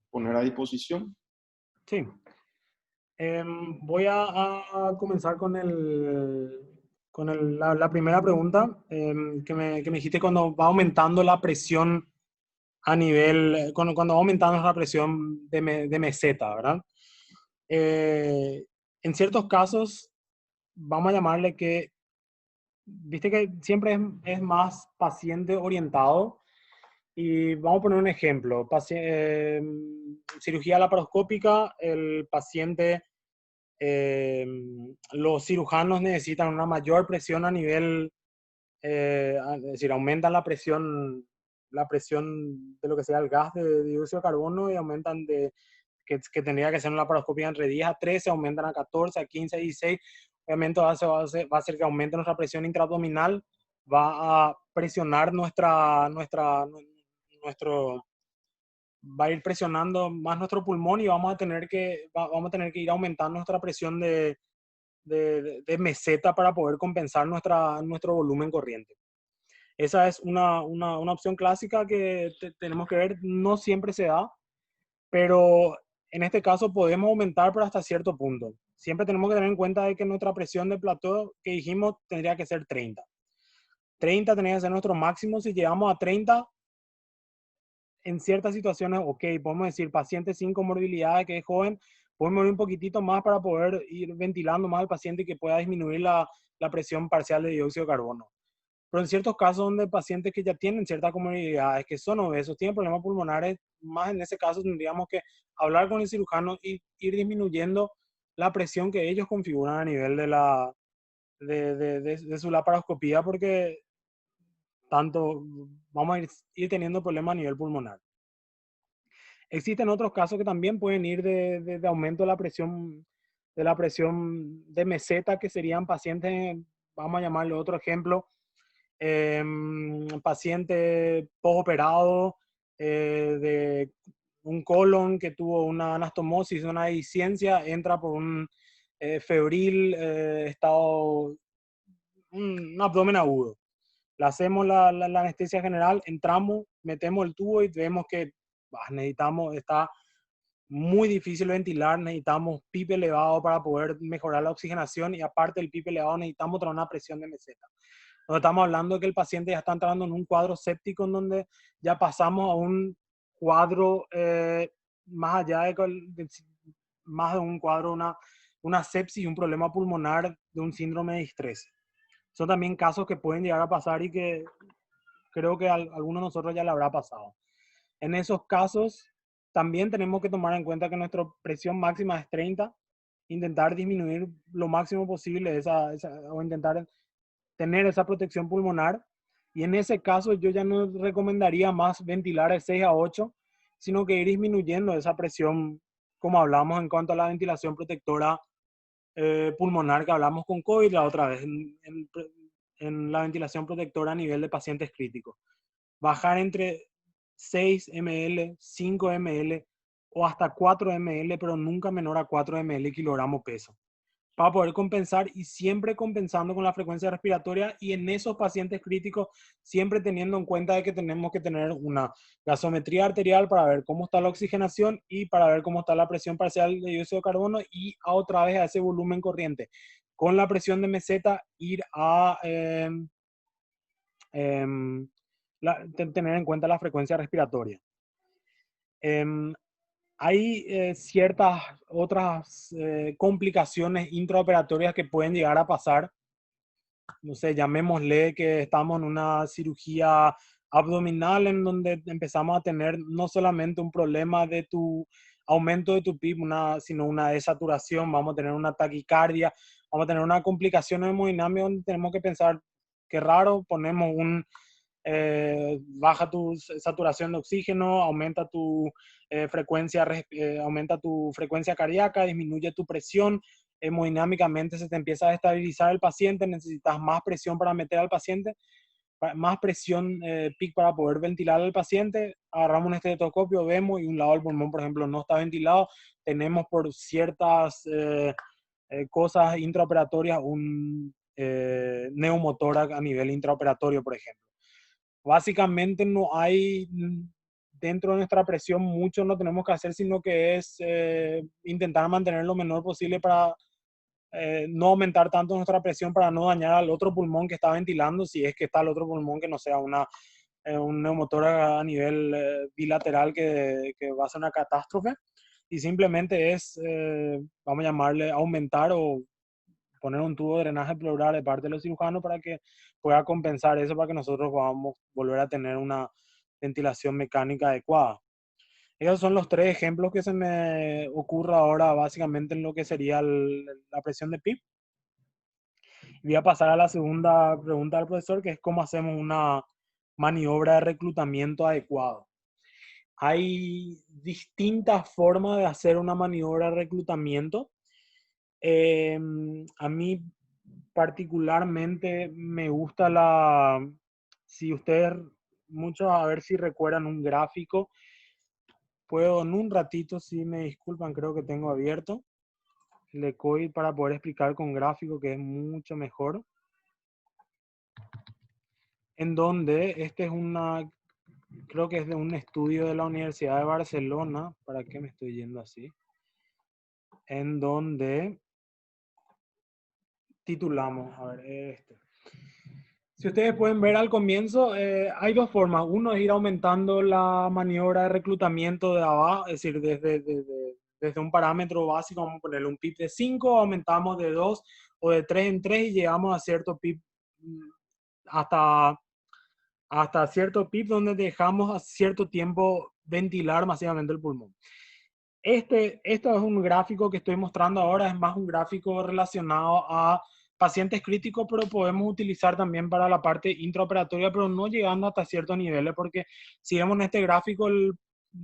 poner a disposición. Sí. Voy a comenzar con la primera pregunta que me dijiste cuando va aumentando la presión a nivel, cuando va aumentando la presión de meseta, ¿verdad? En ciertos casos, vamos a llamarle que, viste que siempre es más paciente orientado. Y vamos a poner un ejemplo. Cirugía laparoscópica, el paciente, los cirujanos necesitan una mayor presión a nivel, es decir, aumentan la presión de lo que sea el gas de dióxido de carbono y aumentan que tendría que ser una laparoscopia entre 10 a 13, aumentan a 14, a 15, a 16. Obviamente va a hacer que aumente nuestra presión intraabdominal, va a presionar nuestro, va a ir presionando más nuestro pulmón y vamos a tener que ir aumentando nuestra presión de meseta para poder compensar nuestro volumen corriente. Esa es una opción clásica que tenemos que ver, no siempre se da, pero en este caso podemos aumentar, pero hasta cierto punto. Siempre tenemos que tener en cuenta de que nuestra presión de plató que dijimos tendría que ser 30. 30 tenía que ser nuestro máximo. Si llegamos a 30, en ciertas situaciones, ok, podemos decir paciente sin comorbilidades, que es joven, podemos ir un poquitito más para poder ir ventilando más al paciente y que pueda disminuir la presión parcial de dióxido de carbono. Pero en ciertos casos donde pacientes que ya tienen ciertas comorbilidades, que son obesos, tienen problemas pulmonares, más en ese caso tendríamos que hablar con el cirujano y ir disminuyendo la presión que ellos configuran a nivel de su laparoscopía, porque tanto vamos a ir teniendo problemas a nivel pulmonar. Existen otros casos que también pueden ir de aumento de la presión de meseta, que serían pacientes, vamos a llamarle otro ejemplo, paciente postoperado de un colon que tuvo una anastomosis, una dehiscencia, entra por un febril estado, un abdomen agudo. Le hacemos la anestesia general, entramos, metemos el tubo y vemos que necesitamos, está muy difícil ventilar, necesitamos PIP elevado para poder mejorar la oxigenación y aparte del PIP elevado necesitamos traer una presión de meseta. Entonces estamos hablando de que el paciente ya está entrando en un cuadro séptico en donde ya pasamos a un cuadro más allá más de un cuadro, una sepsis y un problema pulmonar de un síndrome de distrés. Son también casos que pueden llegar a pasar y que creo que a algunos de nosotros ya le habrá pasado. En esos casos, también tenemos que tomar en cuenta que nuestra presión máxima es 30, intentar disminuir lo máximo posible o intentar tener esa protección pulmonar. Y en ese caso yo ya no recomendaría más ventilar de 6 a 8, sino que ir disminuyendo esa presión, como hablamos en cuanto a la ventilación protectora pulmonar que hablamos con COVID la otra vez, en la ventilación protectora a nivel de pacientes críticos. Bajar entre 6 ml, 5 ml o hasta 4 ml, pero nunca menor a 4 ml kilogramo peso, para poder compensar y siempre compensando con la frecuencia respiratoria y en esos pacientes críticos siempre teniendo en cuenta de que tenemos que tener una gasometría arterial para ver cómo está la oxigenación y para ver cómo está la presión parcial de dióxido de carbono y a otra vez a ese volumen corriente. Con la presión de meseta ir a tener en cuenta la frecuencia respiratoria. Hay ciertas otras complicaciones intraoperatorias que pueden llegar a pasar. No sé, llamémosle que estamos en una cirugía abdominal en donde empezamos a tener no solamente un problema de tu aumento de tu PIB, sino una desaturación, vamos a tener una taquicardia, vamos a tener una complicación hemodinámica donde tenemos que pensar, qué raro, ponemos baja tu saturación de oxígeno, aumenta tu aumenta tu frecuencia cardíaca, disminuye tu presión, hemodinámicamente se te empieza a estabilizar el paciente, necesitas más presión para meter al paciente, más presión PIC para poder ventilar al paciente, agarramos un estetoscopio, vemos y un lado del pulmón, por ejemplo, no está ventilado, tenemos por ciertas cosas intraoperatorias un neumotor a nivel intraoperatorio, por ejemplo. Básicamente no hay dentro de nuestra presión mucho no tenemos que hacer, sino que es intentar mantener lo menor posible para no aumentar tanto nuestra presión para no dañar al otro pulmón que está ventilando, si es que está el otro pulmón que no sea un neumotor a nivel bilateral que va a ser una catástrofe. Y simplemente es, vamos a llamarle, aumentar o poner un tubo de drenaje pleural de parte de los cirujanos para que pueda compensar eso, para que nosotros podamos volver a tener una ventilación mecánica adecuada. Esos son los tres ejemplos que se me ocurre ahora básicamente en lo que sería la presión de PIB. Voy a pasar a la segunda pregunta del profesor, que es cómo hacemos una maniobra de reclutamiento adecuado. Hay distintas formas de hacer una maniobra de reclutamiento. A mí particularmente me gusta si ustedes, muchos a ver si recuerdan un gráfico, puedo en un ratito, si me disculpan, creo que tengo abierto el COVID para poder explicar con gráfico, que es mucho mejor. En donde este es creo que es de un estudio de la Universidad de Barcelona, ¿para qué me estoy yendo así? En donde titulamos, a ver, Si ustedes pueden ver al comienzo, hay dos formas. Uno es ir aumentando la maniobra de reclutamiento de abajo, es decir, desde un parámetro básico, vamos a ponerle un PIB de 5, aumentamos de 2 o de 3 en 3 y llegamos a cierto PIB hasta, hasta cierto PIB donde dejamos a cierto tiempo ventilar masivamente el pulmón. Esto es un gráfico que estoy mostrando ahora, es más un gráfico relacionado a pacientes críticos, pero podemos utilizar también para la parte intraoperatoria, pero no llegando hasta ciertos niveles, porque si vemos en este gráfico,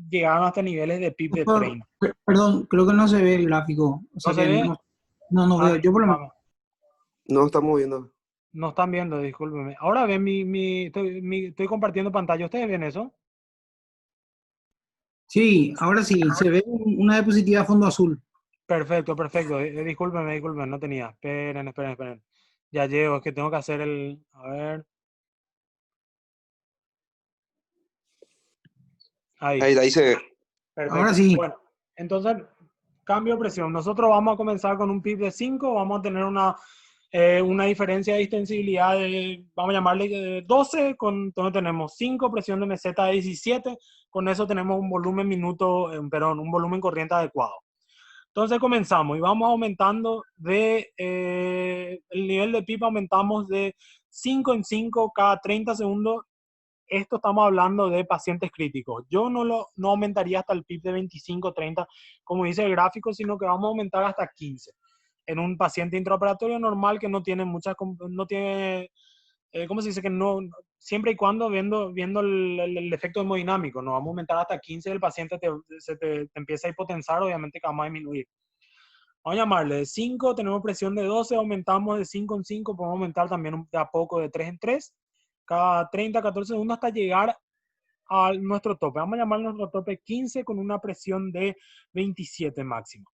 llegaron hasta niveles de PIB de Doctor, 30. perdón, creo que no se ve el gráfico. O ¿No sea se que ve? no Ah, veo. Yo por lo menos. discúlpame. No estamos viendo. No están viendo, discúlpeme. Ahora ven estoy compartiendo pantalla. ¿Ustedes ven eso? Sí, ahora sí, se ve una diapositiva a fondo azul. Perfecto, perfecto. Discúlpeme, no tenía. Esperen. Ya llego, es que tengo que hacer el... A ver. Ahí. Ahí se ve. Perfecto. Ahora sí. Bueno, entonces, cambio de presión. Nosotros vamos a comenzar con un PIB de 5, vamos a tener una diferencia de distensibilidad de, vamos a llamarle 12, entonces tenemos 5, presión de meseta de 17, con eso tenemos un volumen un volumen corriente adecuado. Entonces comenzamos y vamos aumentando el nivel de PIB aumentamos de 5 en 5 cada 30 segundos. Esto estamos hablando de pacientes críticos. Yo no aumentaría hasta el PIB de 25, 30, como dice el gráfico, sino que vamos a aumentar hasta 15. En un paciente intraoperatorio normal que no tiene ¿cómo se dice? Que no, siempre y cuando viendo el efecto hemodinámico, no vamos a aumentar hasta 15, el paciente te empieza a hipotensar, obviamente que vamos a disminuir. Vamos a llamarle de 5, tenemos presión de 12, aumentamos de 5 en 5, podemos aumentar también de a poco de 3 en 3, cada 30, 14 segundos hasta llegar a nuestro tope. Vamos a llamar nuestro tope 15 con una presión de 27 máximo.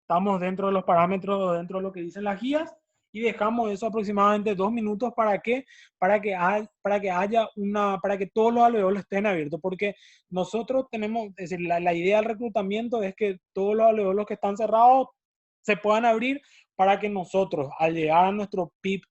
Estamos dentro de los parámetros, dentro de lo que dicen las guías y dejamos eso aproximadamente 2 minutos para que todos los alveolos estén abiertos, porque nosotros tenemos, es decir, la idea del reclutamiento es que todos los alveolos que están cerrados se puedan abrir para que nosotros, al llegar a nuestro PIB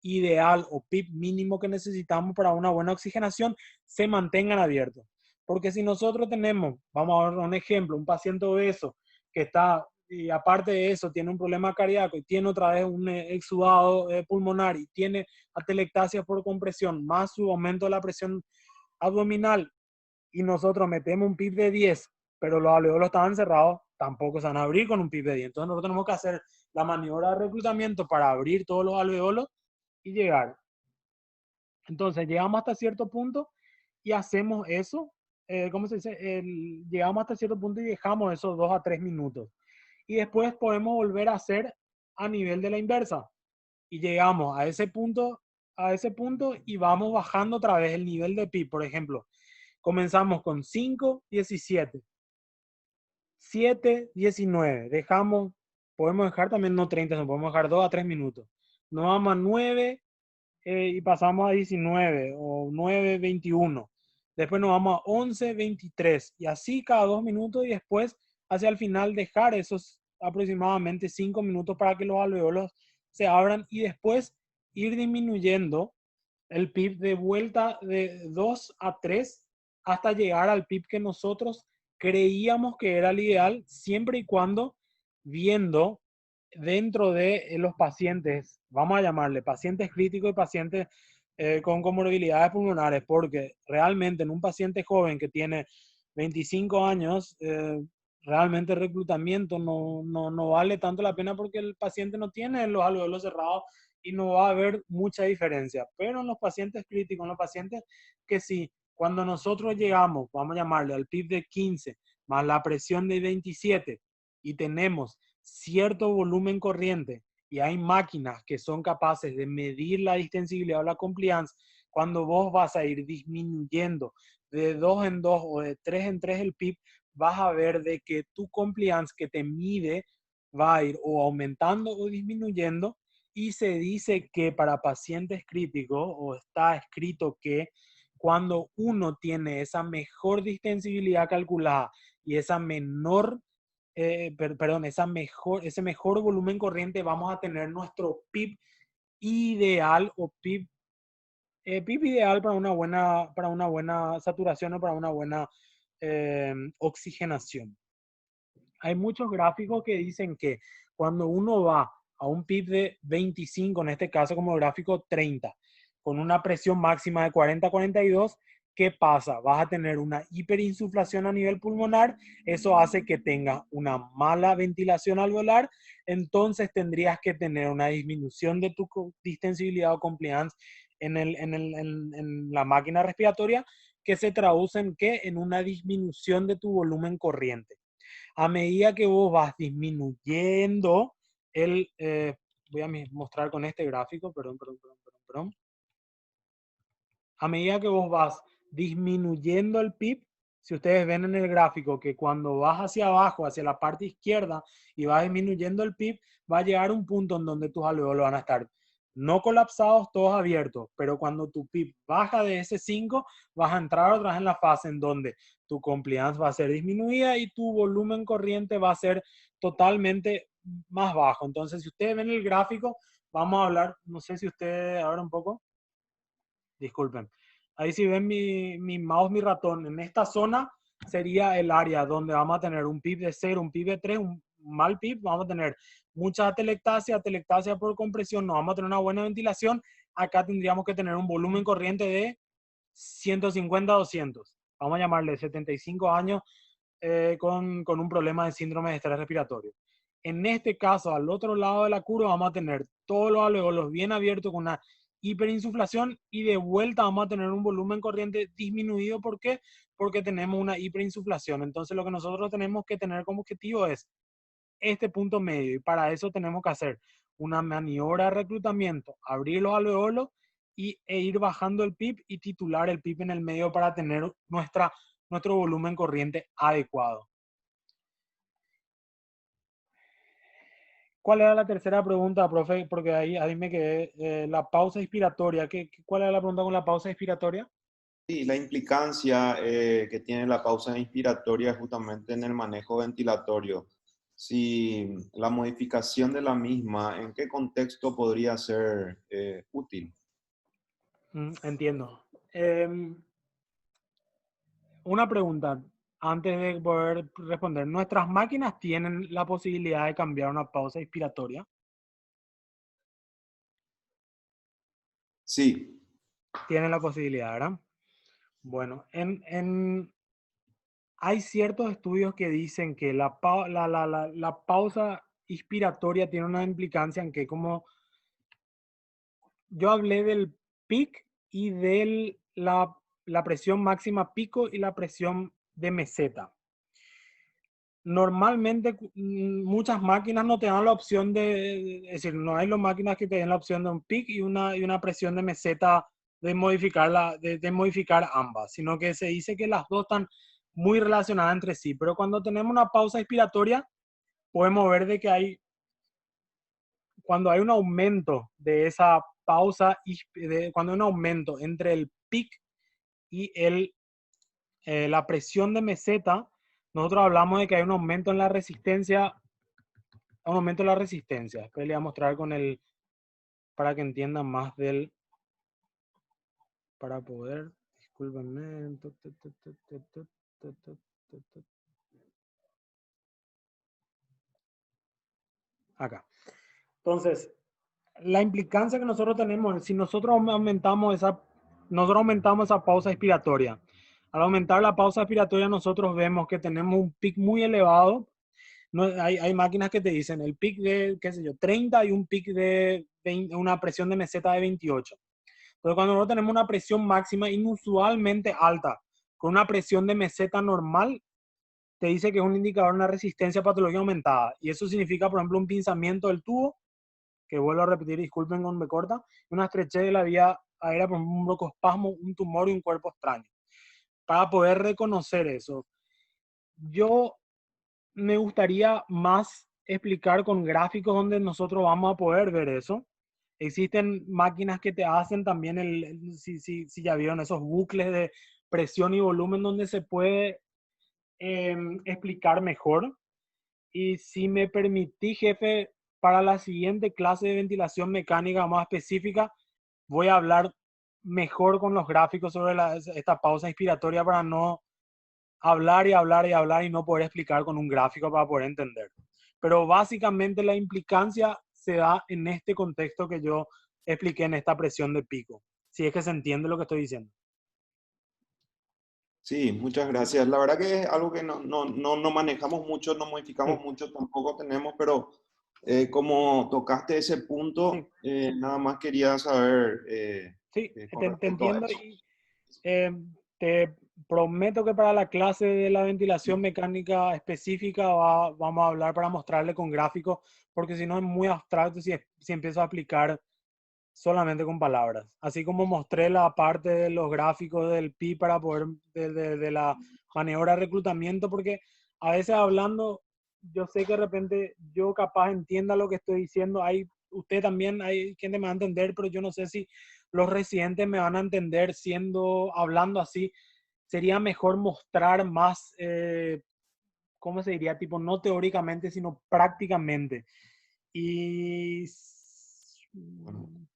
ideal o PIB mínimo que necesitamos para una buena oxigenación, se mantengan abiertos. Porque si nosotros tenemos, vamos a ver un ejemplo, un paciente obeso que está, y aparte de eso, tiene un problema cardíaco y tiene otra vez un exudado pulmonar y tiene atelectasia por compresión, más su aumento de la presión abdominal, y nosotros metemos un PIB de 10, pero los alveolos estaban cerrados, tampoco se van a abrir con un PIB de 10. Entonces nosotros tenemos que hacer la maniobra de reclutamiento para abrir todos los alveolos y llegar. Entonces llegamos hasta cierto punto y hacemos eso, ¿cómo se dice? Llegamos hasta cierto punto y dejamos esos 2 a 3 minutos. Y después podemos volver a hacer a nivel de la inversa. Y llegamos a ese punto y vamos bajando otra vez el nivel de PIB. Por ejemplo, comenzamos con 5, 17, 7, 19. Podemos dejar también no 30, no podemos dejar 2 a 3 minutos. Nos vamos a 9 y pasamos a 19 o 9, 21. Después nos vamos a 11, 23 y así cada 2 minutos y después hacia el final dejar esos aproximadamente 5 minutos para que los alveolos se abran y después ir disminuyendo el PIB de vuelta de 2 a 3 hasta llegar al PIB que nosotros creíamos que era el ideal, siempre y cuando viendo dentro de los pacientes, vamos a llamarle pacientes críticos y pacientes con comorbilidades pulmonares, porque realmente en un paciente joven que tiene 25 años, realmente el reclutamiento no vale tanto la pena porque el paciente no tiene los alveolos cerrados y no va a haber mucha diferencia. Pero en los pacientes críticos, en los pacientes que sí, cuando nosotros llegamos, vamos a llamarle al PIB de 15 más la presión de 27 y tenemos cierto volumen corriente y hay máquinas que son capaces de medir la distensibilidad o la compliance, cuando vos vas a ir disminuyendo de 2 en 2 o de 3 en 3 el PIB, vas a ver de que tu compliance que te mide va a ir o aumentando o disminuyendo, y se dice que para pacientes críticos, o está escrito que cuando uno tiene esa mejor distensibilidad calculada y esa menor ese mejor volumen corriente, vamos a tener nuestro PIB ideal o PIB PIB ideal para una buena saturación o para una buena oxigenación. Hay muchos gráficos que dicen que cuando uno va a un PIB de 25, en este caso como gráfico 30, con una presión máxima de 40-42, ¿qué pasa? Vas a tener una hiperinsuflación a nivel pulmonar, eso hace que tengas una mala ventilación alveolar, entonces tendrías que tener una disminución de tu distensibilidad o compliance en la máquina respiratoria, que se traduce en ¿qué? En una disminución de tu volumen corriente. A medida que vos vas disminuyendo voy a mostrar con este gráfico, perdón. A medida que vos vas disminuyendo el PIB, si ustedes ven en el gráfico que cuando vas hacia abajo, hacia la parte izquierda, y vas disminuyendo el PIB, va a llegar un punto en donde tus alveolos van a estar no colapsados, todos abiertos, pero cuando tu PIB baja de ese 5, vas a entrar otra vez en la fase en donde tu compliance va a ser disminuida y tu volumen corriente va a ser totalmente más bajo. Entonces, si ustedes ven el gráfico, vamos a hablar, no sé si ustedes, ahora un poco, disculpen. Ahí si ven mi mouse, mi ratón, en esta zona sería el área donde vamos a tener un PIB de 0, un PIB de 3, un mal PIB, vamos a tener mucha atelectasia por compresión, no vamos a tener una buena ventilación. Acá tendríamos que tener un volumen corriente de 150-200. Vamos a llamarle 75 años con un problema de síndrome de estrés respiratorio. En este caso, al otro lado de la curva, vamos a tener todos los alveolos bien abiertos con una hiperinsuflación y de vuelta vamos a tener un volumen corriente disminuido. ¿Por qué? Porque tenemos una hiperinsuflación. Entonces, lo que nosotros tenemos que tener como objetivo es este punto medio, y para eso tenemos que hacer una maniobra de reclutamiento, abrir los alveolos e ir bajando el PIB y titular el PIB en el medio para tener nuestro volumen corriente adecuado. ¿Cuál era la tercera pregunta, profe? Porque ahí me quedé. La pausa inspiratoria. ¿Cuál era la pregunta con la pausa inspiratoria? Sí, la implicancia que tiene la pausa inspiratoria justamente en el manejo ventilatorio. Si la modificación de la misma, ¿en qué contexto podría ser útil? Entiendo. Una pregunta antes de poder responder. ¿Nuestras máquinas tienen la posibilidad de cambiar una pausa inspiratoria? Sí, Tienen la posibilidad, ¿verdad? Bueno, hay ciertos estudios que dicen que la pausa inspiratoria tiene una implicancia en que, como yo hablé del peak y de la presión máxima pico y la presión de meseta. Normalmente muchas máquinas no te dan la opción es decir, no hay las máquinas que te den la opción de un peak y una presión de meseta de modificar ambas, sino que se dice que las dos están muy relacionadas entre sí. Pero cuando tenemos una pausa inspiratoria, podemos ver de que cuando hay un aumento de esa pausa, cuando hay un aumento entre el peak y la presión de meseta, nosotros hablamos de que hay un aumento en la resistencia. Un aumento de la resistencia. Después le voy a mostrar para que entiendan más para poder, discúlpenme. Acá. Entonces, la implicancia que nosotros tenemos, si nosotros aumentamos esa pausa expiratoria. Al aumentar la pausa expiratoria, nosotros vemos que tenemos un pic muy elevado. No, hay máquinas que te dicen el pic de, qué sé yo, 30 y un pic de una presión de meseta de 28. Entonces, cuando nosotros tenemos una presión máxima inusualmente alta, con una presión de meseta normal, te dice que es un indicador de una resistencia patológica aumentada. Y eso significa, por ejemplo, un pinzamiento del tubo, que vuelvo a repetir, disculpen cuando me corta, una estrechez de la vía aérea, por ejemplo, un broncoespasmo, un tumor y un cuerpo extraño. Para poder reconocer eso, yo me gustaría más explicar con gráficos donde nosotros vamos a poder ver eso. Existen máquinas que te hacen también, si ya vieron esos bucles de presión y volumen donde se puede explicar mejor. Y si me permití, jefe, para la siguiente clase de ventilación mecánica más específica, voy a hablar mejor con los gráficos sobre esta pausa inspiratoria para no hablar y hablar y hablar y no poder explicar con un gráfico para poder entender. Pero básicamente la implicancia se da en este contexto que yo expliqué en esta presión de pico. Si es que se entiende lo que estoy diciendo. Sí, muchas gracias. La verdad que es algo que no manejamos mucho, no modificamos Sí. mucho, tampoco tenemos, pero como tocaste ese punto, Sí. nada más quería saber Sí, con te respecto a entiendo eso. y te prometo que para la clase de la ventilación mecánica específica vamos a hablar para mostrarle con gráficos, porque si no es muy abstracto si empiezo a aplicar solamente con palabras. Así como mostré la parte de los gráficos del PI para poder, de la maniobra de reclutamiento, porque a veces hablando, yo sé que de repente yo capaz entienda lo que estoy diciendo, usted también, hay gente me va a entender, pero yo no sé si los residentes me van a entender hablando así. Sería mejor mostrar más, ¿cómo se diría? Tipo, no teóricamente, sino prácticamente. Y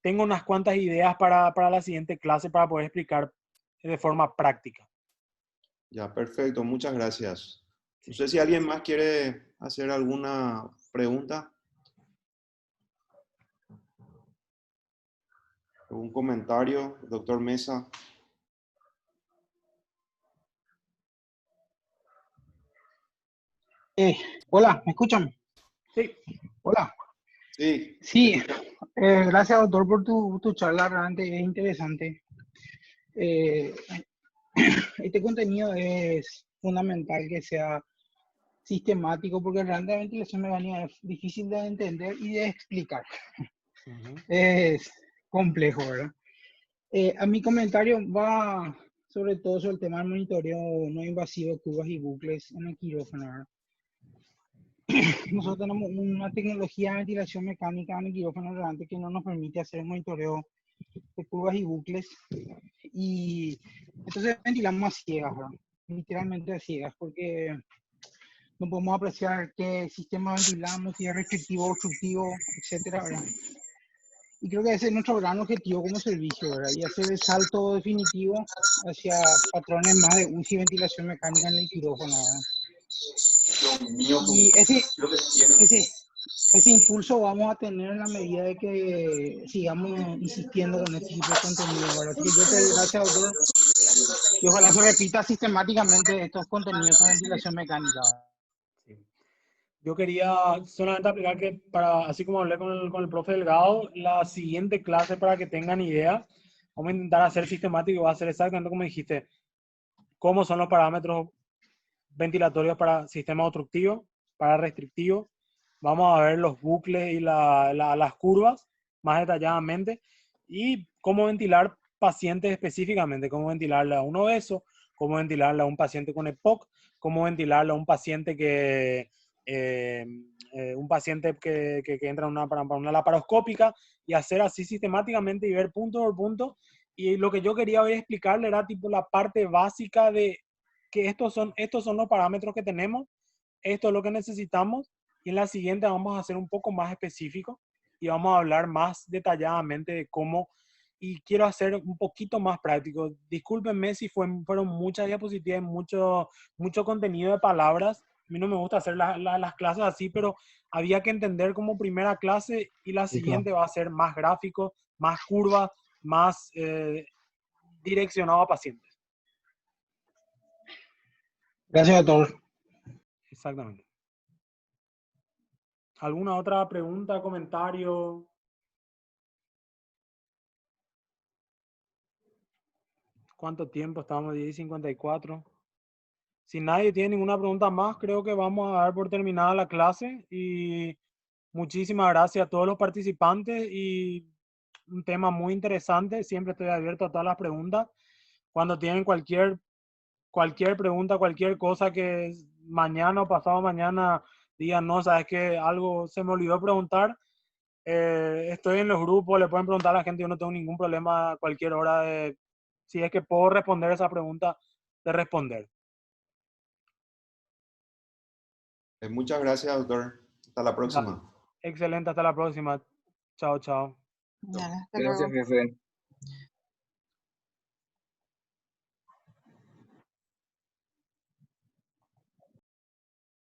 tengo unas cuantas ideas para la siguiente clase para poder explicar de forma práctica. Ya, perfecto, muchas gracias. No Sí. sé si alguien más quiere hacer alguna pregunta, algún comentario, doctor Mesa. Hola, ¿me escuchan? Sí. Hola. Sí, Sí, gracias doctor por tu charla, realmente es interesante. Este contenido es fundamental que sea sistemático porque realmente la ventilación mecánica es difícil de entender y de explicar. Es complejo, ¿verdad? A mi comentario va sobre todo sobre el tema del monitoreo no invasivo, curvas y bucles en el quirófano, ¿verdad? Nosotros tenemos una tecnología de ventilación mecánica en el quirófano realmente que no nos permite hacer un monitoreo de curvas y bucles. Y entonces ventilamos a ciegas, ¿verdad? Literalmente a ciegas, porque no podemos apreciar qué sistema ventilamos, si es restrictivo, obstructivo, etcétera, ¿verdad? Y creo que ese es nuestro gran objetivo como servicio, ¿verdad? Y hacer el salto definitivo hacia patrones más de UCI y ventilación mecánica en el quirófano, ¿verdad? Y ese impulso vamos a tener en la medida de que sigamos insistiendo con este tipo de contenido, ¿verdad? Así que yo te doy gracias, doctor, y ojalá se repita sistemáticamente estos contenidos sobre ventilación mecánica. Sí. Yo quería solamente aplicar que, así como hablé con el profe Delgado, la siguiente clase para que tengan idea, vamos a intentar hacer sistemático y va a ser exactamente como dijiste, cómo son los parámetros ventilatorios para sistema obstructivo, para restrictivo. Vamos a ver los bucles y las curvas más detalladamente y cómo ventilar pacientes específicamente, cómo ventilarle a un obeso, cómo ventilarle a un paciente con EPOC, cómo ventilarle a un paciente que entra para una laparoscópica y hacer así sistemáticamente y ver punto por punto. Y lo que yo quería hoy explicarle era tipo la parte básica de que estos son los parámetros que tenemos, esto es lo que necesitamos, y en la siguiente vamos a hacer un poco más específico y vamos a hablar más detalladamente de cómo, y quiero hacer un poquito más práctico. Discúlpenme si fueron muchas diapositivas, mucho contenido de palabras. A mí no me gusta hacer las clases así, pero había que entender como primera clase y la siguiente va a ser más gráfico, más curvas, más direccionado a pacientes. Gracias, doctor. Exactamente. ¿Alguna otra pregunta, comentario? ¿Cuánto tiempo? Estamos 10:54. Si nadie tiene ninguna pregunta más, creo que vamos a dar por terminada la clase y muchísimas gracias a todos los participantes y un tema muy interesante. Siempre estoy abierto a todas las preguntas. Cuando tienen cualquier pregunta, cualquier cosa que mañana o pasado mañana digan, no, sabes que algo se me olvidó preguntar, estoy en los grupos, le pueden preguntar a la gente, yo no tengo ningún problema a cualquier hora si es que puedo responder esa pregunta, de responder. Muchas gracias, doctor. Hasta la próxima. Excelente, hasta la próxima. Chao, chao. Ya, hasta Gracias, luego. jefe.